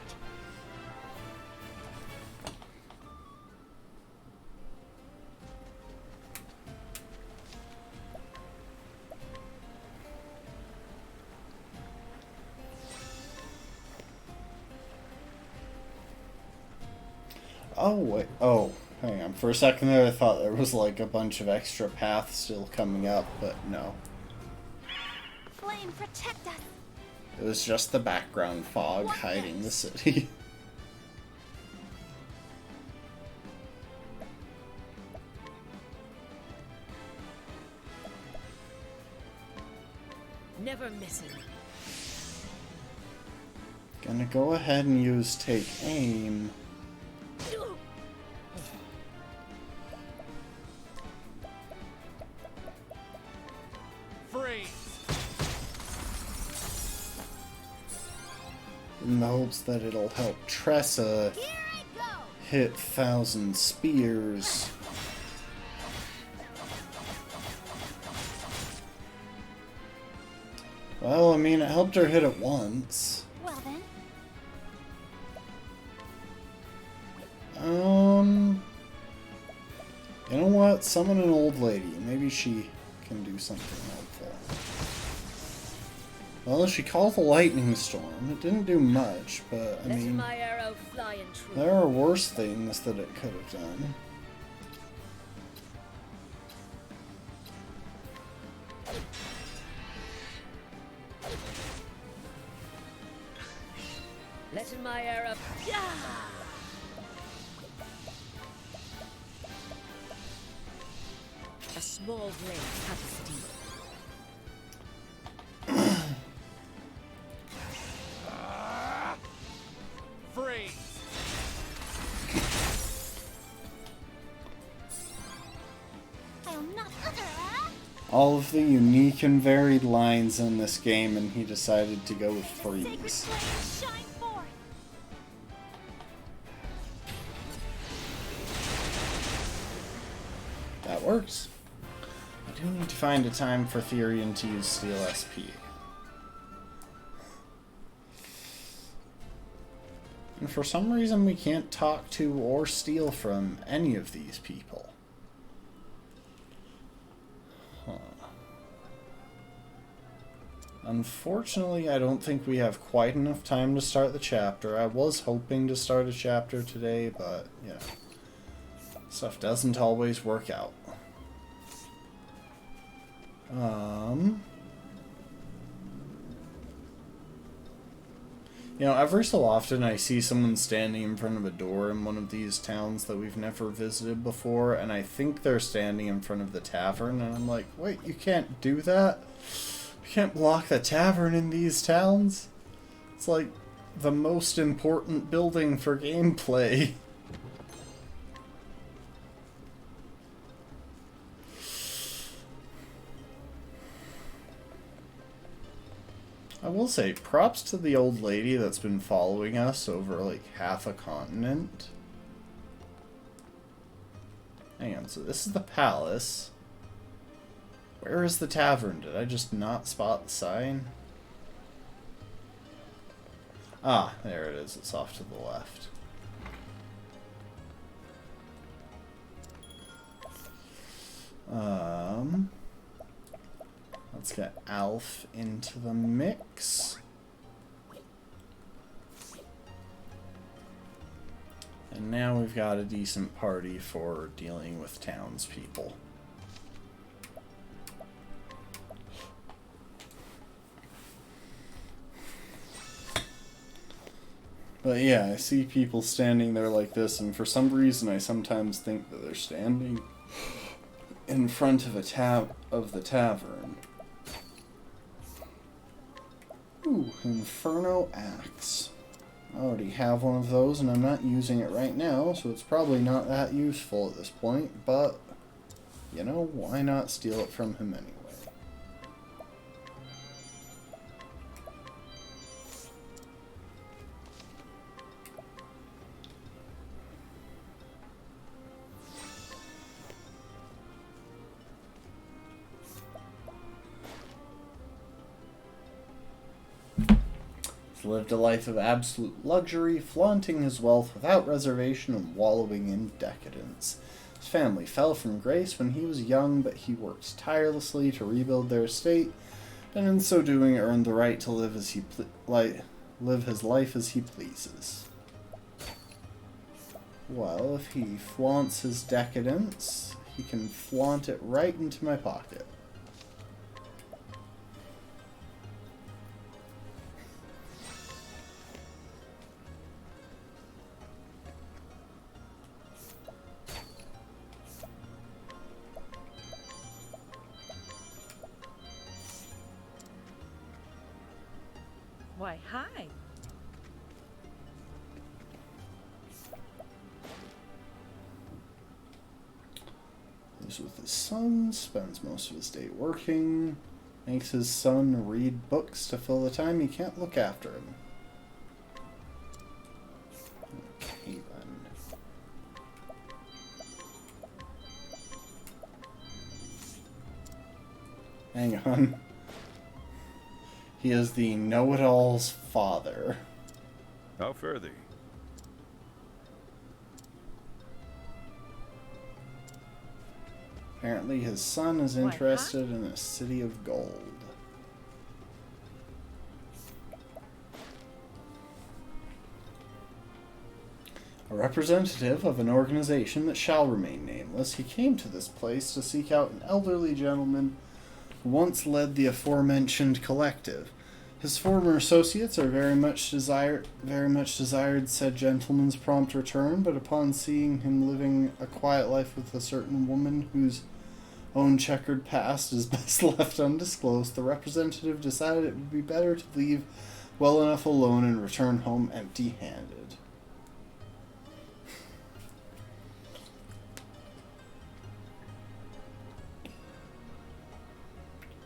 Oh, wait. Oh, hang on. For a second there, I thought there was like a bunch of extra paths still coming up, but no. Flame, protect us. It was just the background fog hiding the city. Never missing. Gonna go ahead and use take aim. Freeze! In the hopes that it'll help Tressa Here I go. hit 1,000 spears. Well, I mean, it helped her hit it once. Well then, You know what? Summon an old lady. Maybe she can do something helpful. Well, she called a lightning storm. It didn't do much, but I Letting mean, my arrow fly in true. there are worse things that it could have done. Letting my arrow. Yeah! A small blade cuts deep. Freeze! I'll not. All of the unique and varied lines in this game, and he decided to go with Sacred freeze. flame, shine forth. That works. I do need to find a time for Therian to use Steel SP. And for some reason we can't talk to or steal from any of these people. Huh. Unfortunately, I don't think we have quite enough time to start the chapter. I was hoping to start a chapter today, but, you know, stuff doesn't always work out. You know, every so often I see someone standing in front of a door in one of these towns that we've never visited before, and I think they're standing in front of the tavern, and I'm like, wait, you can't do that? You can't block the tavern in these towns? It's like the most important building for gameplay. I will say, props to the old lady that's been following us over like half a continent. Hang on, so this is the palace. Where is the tavern? Did I just not spot the sign? Ah, there it is. It's off to the left. Let's get Alf into the mix. And now we've got a decent party for dealing with townspeople. But yeah, I see people standing there like this, and for some reason I sometimes think that they're standing in front of the tavern. Ooh, Inferno Axe. I already have one of those, and I'm not using it right now, so it's probably not that useful at this point, but, you know, why not steal it from him anyway? He's lived a life of absolute luxury, flaunting his wealth without reservation and wallowing in decadence. His family fell from grace when he was young, but he worked tirelessly to rebuild their estate, and in so doing earned the right to live live his life as he pleases. Well, if he flaunts his decadence, he can flaunt it right into my pocket. Why, hi. Lives with his son, spends most of his day working, makes his son read books to fill the time he can't look after him. Okay, then. Hang on. He is the know-it-all's father. How fare thee? Apparently his son is interested in a city of gold. A representative of an organization that shall remain nameless, he came to this place to seek out an elderly gentleman who once led the aforementioned collective. His former associates are very much desired said gentleman's prompt return, but upon seeing him living a quiet life with a certain woman whose own checkered past is best left undisclosed, the representative decided it would be better to leave well enough alone and return home empty-handed.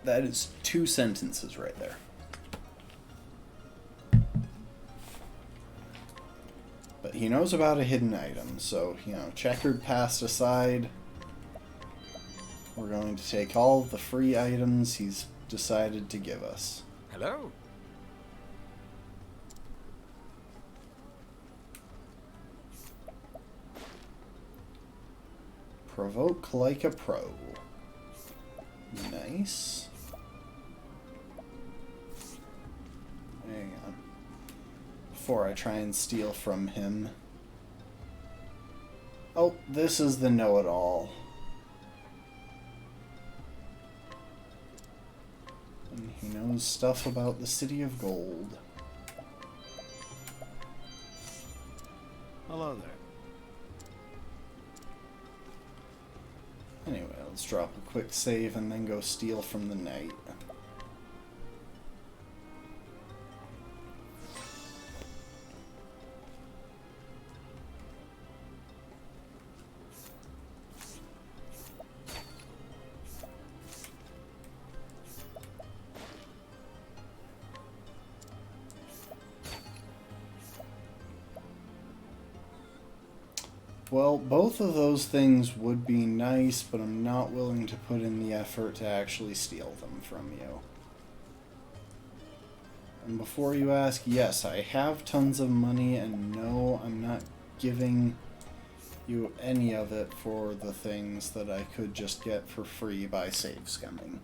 That is 2 sentences right there. But he knows about a hidden item, so, checkered past aside, we're going to take all of the free items he's decided to give us. Hello? Provoke like a pro. Nice. Hang on. Before I try and steal from him. Oh, this is the know-it-all. And he knows stuff about the City of Gold. Hello there. Anyway, let's drop a quick save and then go steal from the knight. Well, both of those things would be nice, but I'm not willing to put in the effort to actually steal them from you. And before you ask, yes, I have tons of money, and no, I'm not giving you any of it for the things that I could just get for free by save scumming.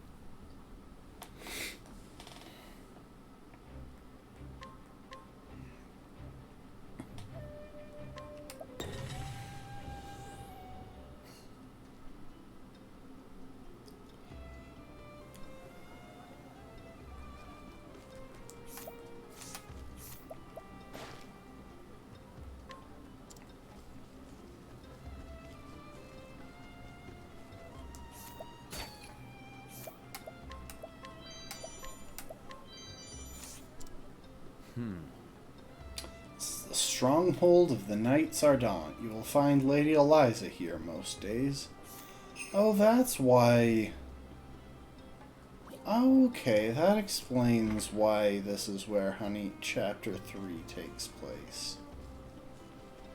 It's the stronghold of the Knights Ardent. You will find Lady Eliza here most days. Oh, that's why... Okay, that explains why this is where Honey Chapter 3 takes place.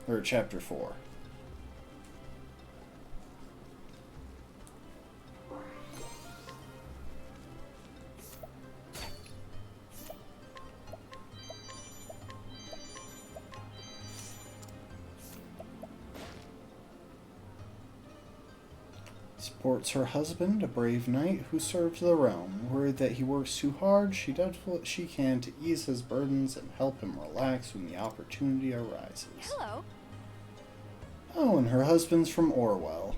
Or Chapter 4. supports her husband, a brave knight who serves the realm. Worried that he works too hard, she does what she can to ease his burdens and help him relax when the opportunity arises. Hello. Oh, and her husband's from Orwell.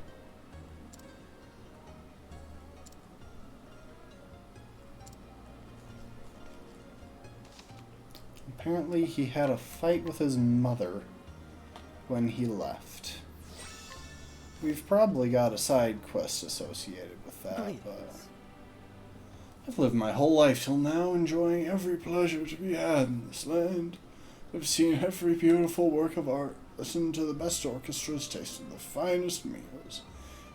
Apparently he had a fight with his mother when he left. We've probably got a side quest associated with that, but I've lived my whole life till now enjoying every pleasure to be had in this land. I've seen every beautiful work of art, listened to the best orchestras, tasted the finest meals.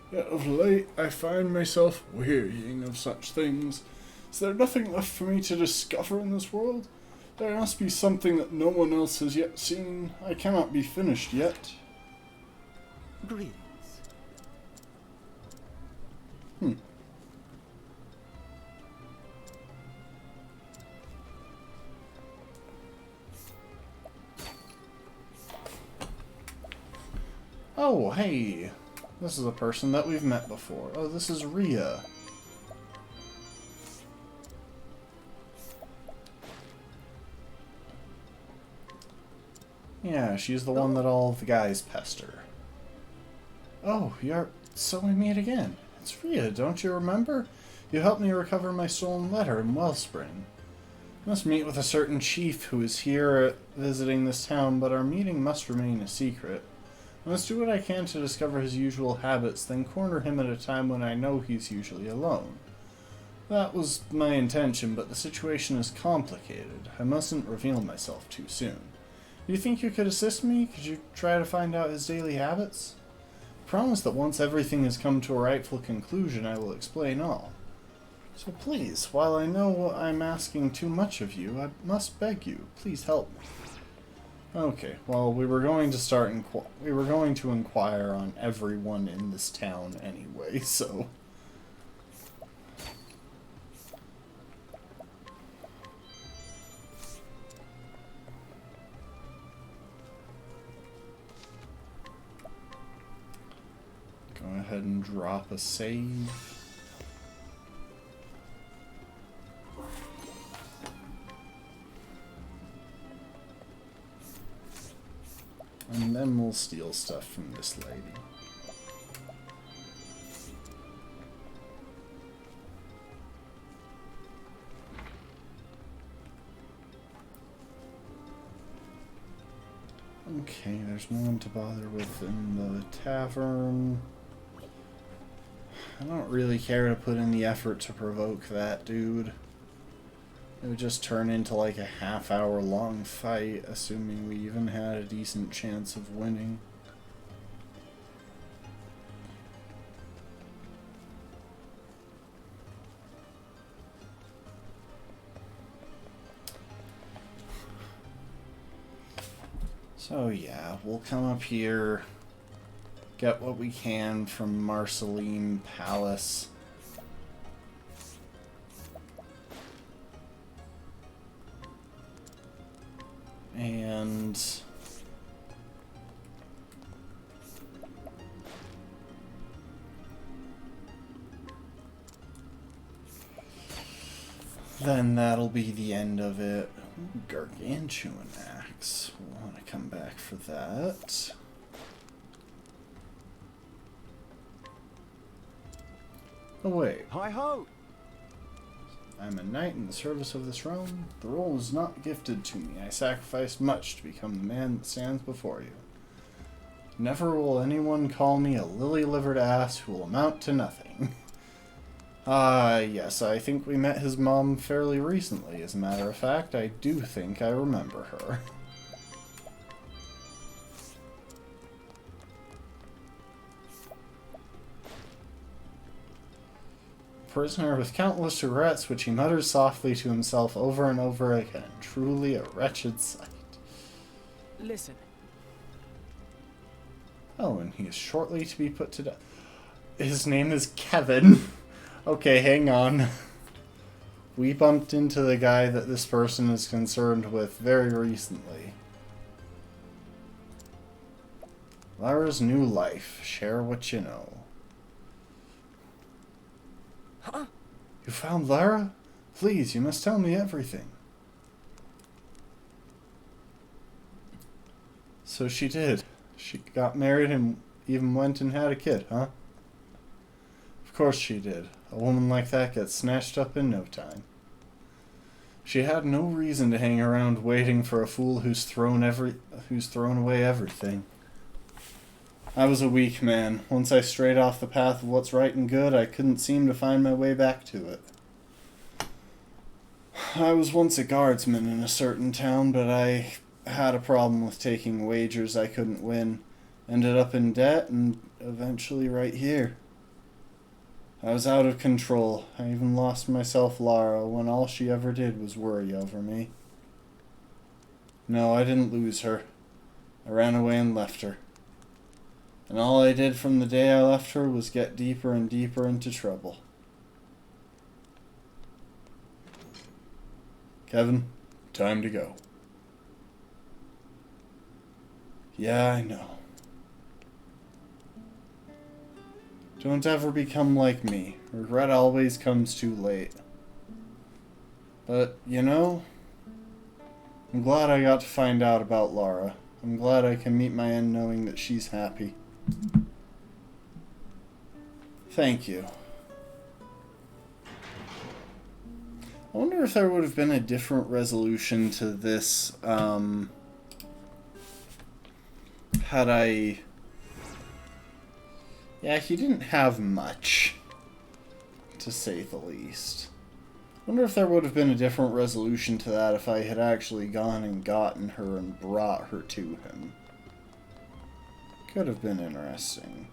Yet of late I find myself wearying of such things. Is there nothing left for me to discover in this world? There must be something that no one else has yet seen. I cannot be finished yet. Greetings. Oh, hey. This is a person that we've met before. Oh, this is Rhea. Yeah, she's the one that all the guys pester. Oh, so we meet again. It's Rhea, don't you remember? You helped me recover my stolen letter in Wellspring. I must meet with a certain chief who is here visiting this town, but our meeting must remain a secret. I must do what I can to discover his usual habits, then corner him at a time when I know he's usually alone. That was my intention, but the situation is complicated. I mustn't reveal myself too soon. Do you think you could assist me? Could you try to find out his daily habits? I promise that once everything has come to a rightful conclusion, I will explain all. So please, while I know I'm asking too much of you, I must beg you, please help me. Okay, well, we were going to inquire on everyone in this town anyway, so... Go ahead and drop a save. And then we'll steal stuff from this lady. Okay, there's no one to bother with in the tavern. I don't really care to put in the effort to provoke that dude. It would just turn into like a half-hour long fight, assuming we even had a decent chance of winning. So yeah, we'll come up here, get what we can from Marceline Palace. And then that'll be the end of it. Ooh, gargantuan axe. We'll want to come back for that. Oh wait. Hi-ho! I'm a knight in the service of this realm. The role is not gifted to me. I sacrificed much to become the man that stands before you. Never will anyone call me a lily-livered ass who will amount to nothing. Yes, I think we met his mom fairly recently. As a matter of fact, I do think I remember her. Prisoner with countless regrets, which he mutters softly to himself over and over again. Truly a wretched sight. Listen. Oh, and he is shortly to be put to death. His name is Kevin. Okay, hang on. We bumped into the guy that this person is concerned with very recently. Lara's new life. Share what you know. Huh? You found Lara? Please, you must tell me everything. So she did. She got married and even went and had a kid, huh? Of course she did. A woman like that gets snatched up in no time. She had no reason to hang around waiting for a fool who's thrown away everything. I was a weak man. Once I strayed off the path of what's right and good, I couldn't seem to find my way back to it. I was once a guardsman in a certain town, but I had a problem with taking wagers I couldn't win. Ended up in debt and eventually right here. I was out of control. I even lost myself Lara when all she ever did was worry over me. No, I didn't lose her. I ran away and left her. And all I did from the day I left her was get deeper and deeper into trouble. Kevin, time to go. Yeah, I know. Don't ever become like me. Regret always comes too late. But, you know, I'm glad I got to find out about Lara. I'm glad I can meet my end knowing that she's happy. Thank you. I wonder if there would have been a different resolution to this, had I... Yeah, he didn't have much, to say the least. I wonder if there would have been a different resolution to that if I had actually gone and gotten her and brought her to him. Could have been interesting.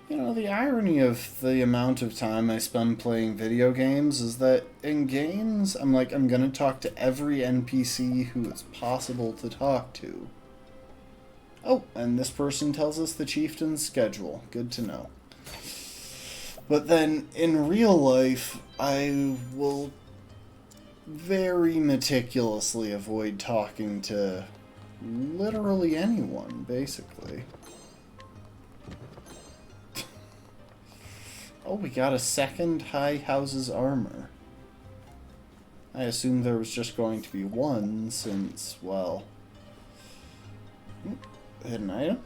You know, the irony of the amount of time I spend playing video games is that in games, I'm gonna talk to every NPC who it's possible to talk to. Oh, and this person tells us the chieftain's schedule. Good to know. But then, in real life, I will very meticulously avoid talking to literally anyone, basically. Oh, we got a second High House's armor. I assumed there was just going to be one since, well... Hidden item?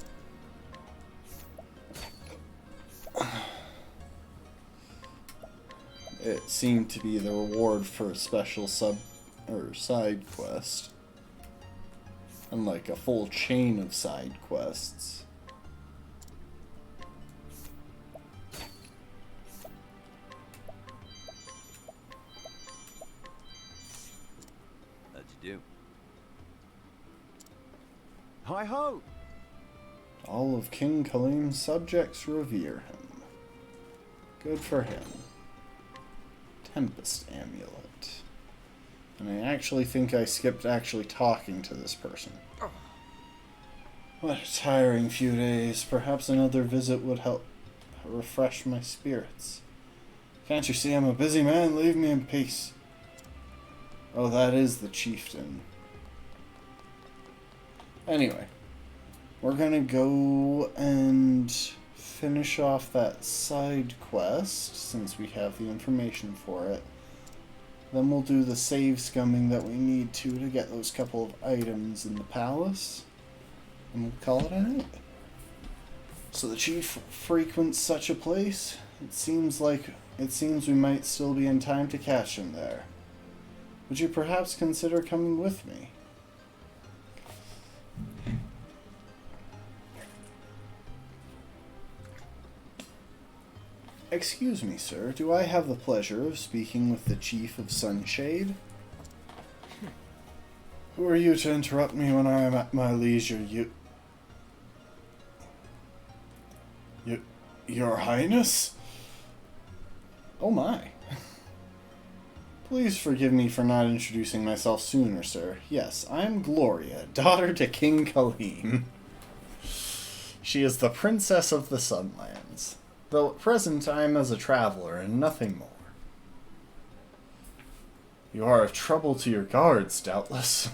It seemed to be the reward for a special side quest. Unlike a full chain of side quests. How'd you do? Hi-ho! All of King Khalim's subjects revere him. Good for him. Tempest Amulet. And I actually think I skipped actually talking to this person. What a tiring few days. Perhaps another visit would help refresh my spirits. Can't you see I'm a busy man? Leave me in peace. Oh, that is the chieftain. Anyway, we're gonna go and finish off that side quest, since we have the information for it. Then we'll do the save scumming that we need to get those couple of items in the palace. And we'll call it a night. So the chief frequents such a place. It seems we might still be in time to catch him there. Would you perhaps consider coming with me? Excuse me, sir. Do I have the pleasure of speaking with the Chief of Sunshade? Who are you to interrupt me when I am at my leisure? Your Highness? Oh my. Please forgive me for not introducing myself sooner, sir. Yes, I'm Gloria, daughter to King Khalim. She is the Princess of the Sunlands, though at present I am as a traveler and nothing more. You are a trouble to your guards, doubtless.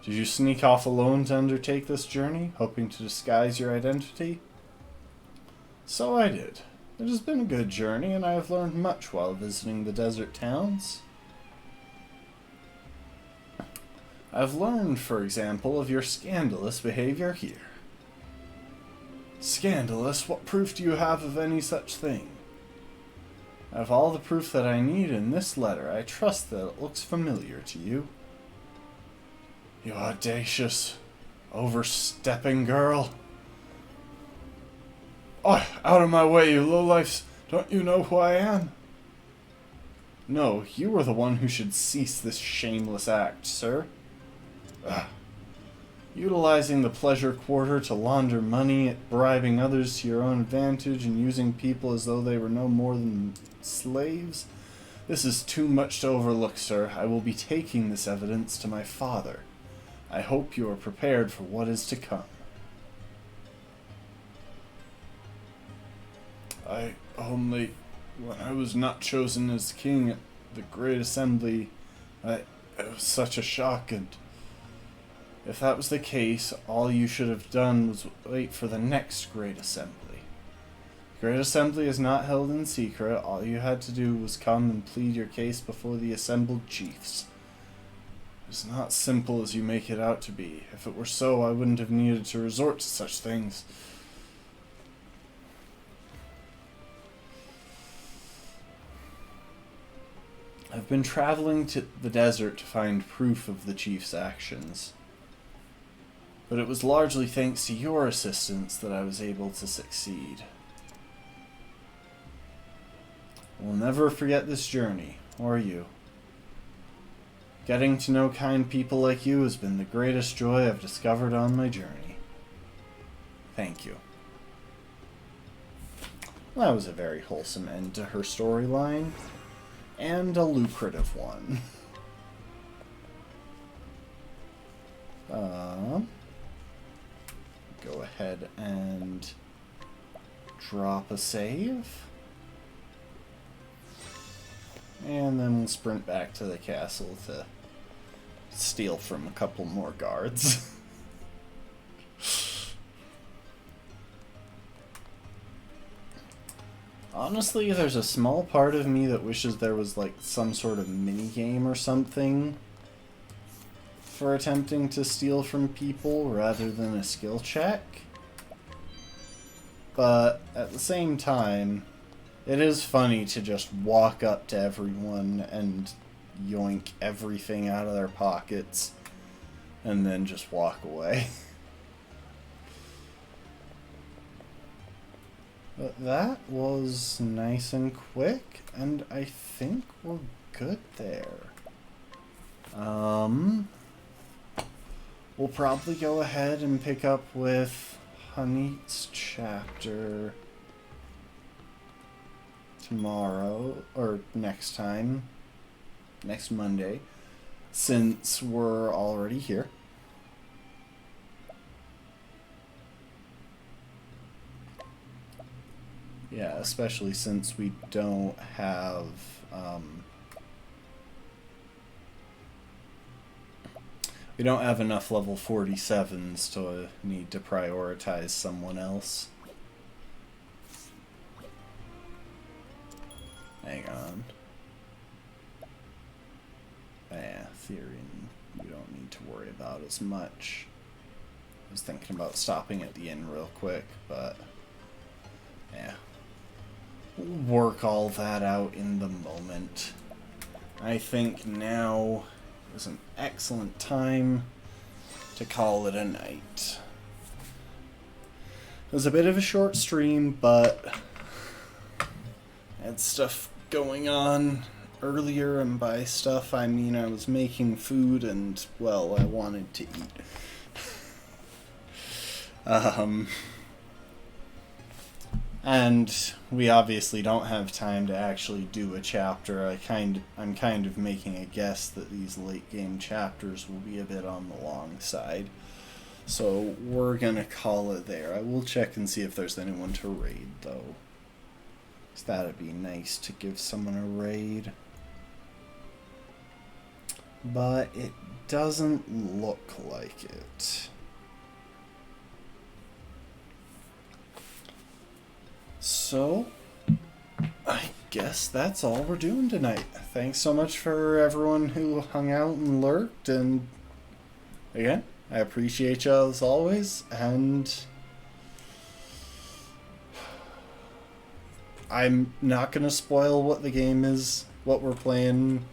Did you sneak off alone to undertake this journey, hoping to disguise your identity? So I did. It has been a good journey, and I have learned much while visiting the desert towns. I've learned, for example, of your scandalous behavior here. Scandalous? What proof do you have of any such thing? I have all the proof that I need in this letter. I trust that it looks familiar to you. You audacious, overstepping girl. Oh, out of my way, you lowlifes! Don't you know who I am? No, you are the one who should cease this shameless act, sir. Utilizing the pleasure quarter to launder money, bribing others to your own advantage, and using people as though they were no more than slaves? This is too much to overlook, sir. I will be taking this evidence to my father. I hope you are prepared for what is to come. When I was not chosen as king at the Great Assembly, it was such a shock, and if that was the case, all you should have done was wait for the next Great Assembly. The Great Assembly is not held in secret. All you had to do was come and plead your case before the assembled chiefs. It's not simple as you make it out to be. If it were so, I wouldn't have needed to resort to such things. I've been traveling to the desert to find proof of the chief's actions. But it was largely thanks to your assistance that I was able to succeed. We'll never forget this journey, or you. Getting to know kind people like you has been the greatest joy I've discovered on my journey. Thank you. Well, that was a very wholesome end to her storyline, and a lucrative one. Go ahead and drop a save. And then we'll sprint back to the castle to steal from a couple more guards. Honestly, there's a small part of me that wishes there was like some sort of mini-game or something for attempting to steal from people rather than a skill check. But at the same time, it is funny to just walk up to everyone and yoink everything out of their pockets and then just walk away. But that was nice and quick, and I think we're good there. We'll probably go ahead and pick up with Hanit's chapter tomorrow, or next time, next Monday, since we're already here. Yeah, especially since we don't have, we don't have enough level 47s to need to prioritize someone else. Hang on. Yeah, Therian, you don't need to worry about as much. I was thinking about stopping at the inn real quick, but yeah. We'll work all that out in the moment. I think now is an excellent time to call it a night. It was a bit of a short stream, but I had stuff going on earlier, and by stuff I mean I was making food and, well, I wanted to eat. And we obviously don't have time to actually do a chapter. I'm kind of making a guess that these late game chapters will be a bit on the long side. So we're gonna call it there. I will check and see if there's anyone to raid though. 'Cause that'd be nice to give someone a raid. but it doesn't look like it. So, I guess that's all we're doing tonight. Thanks so much for everyone who hung out and lurked, and again, I appreciate y'all as always, and I'm not going to spoil what the game is, what we're playing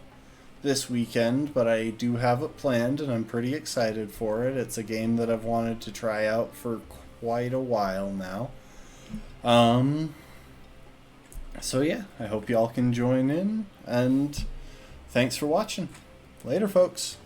this weekend, but I do have it planned, and I'm pretty excited for it. It's a game that I've wanted to try out for quite a while now. So yeah, I hope y'all can join in, and thanks for watching. Later, folks.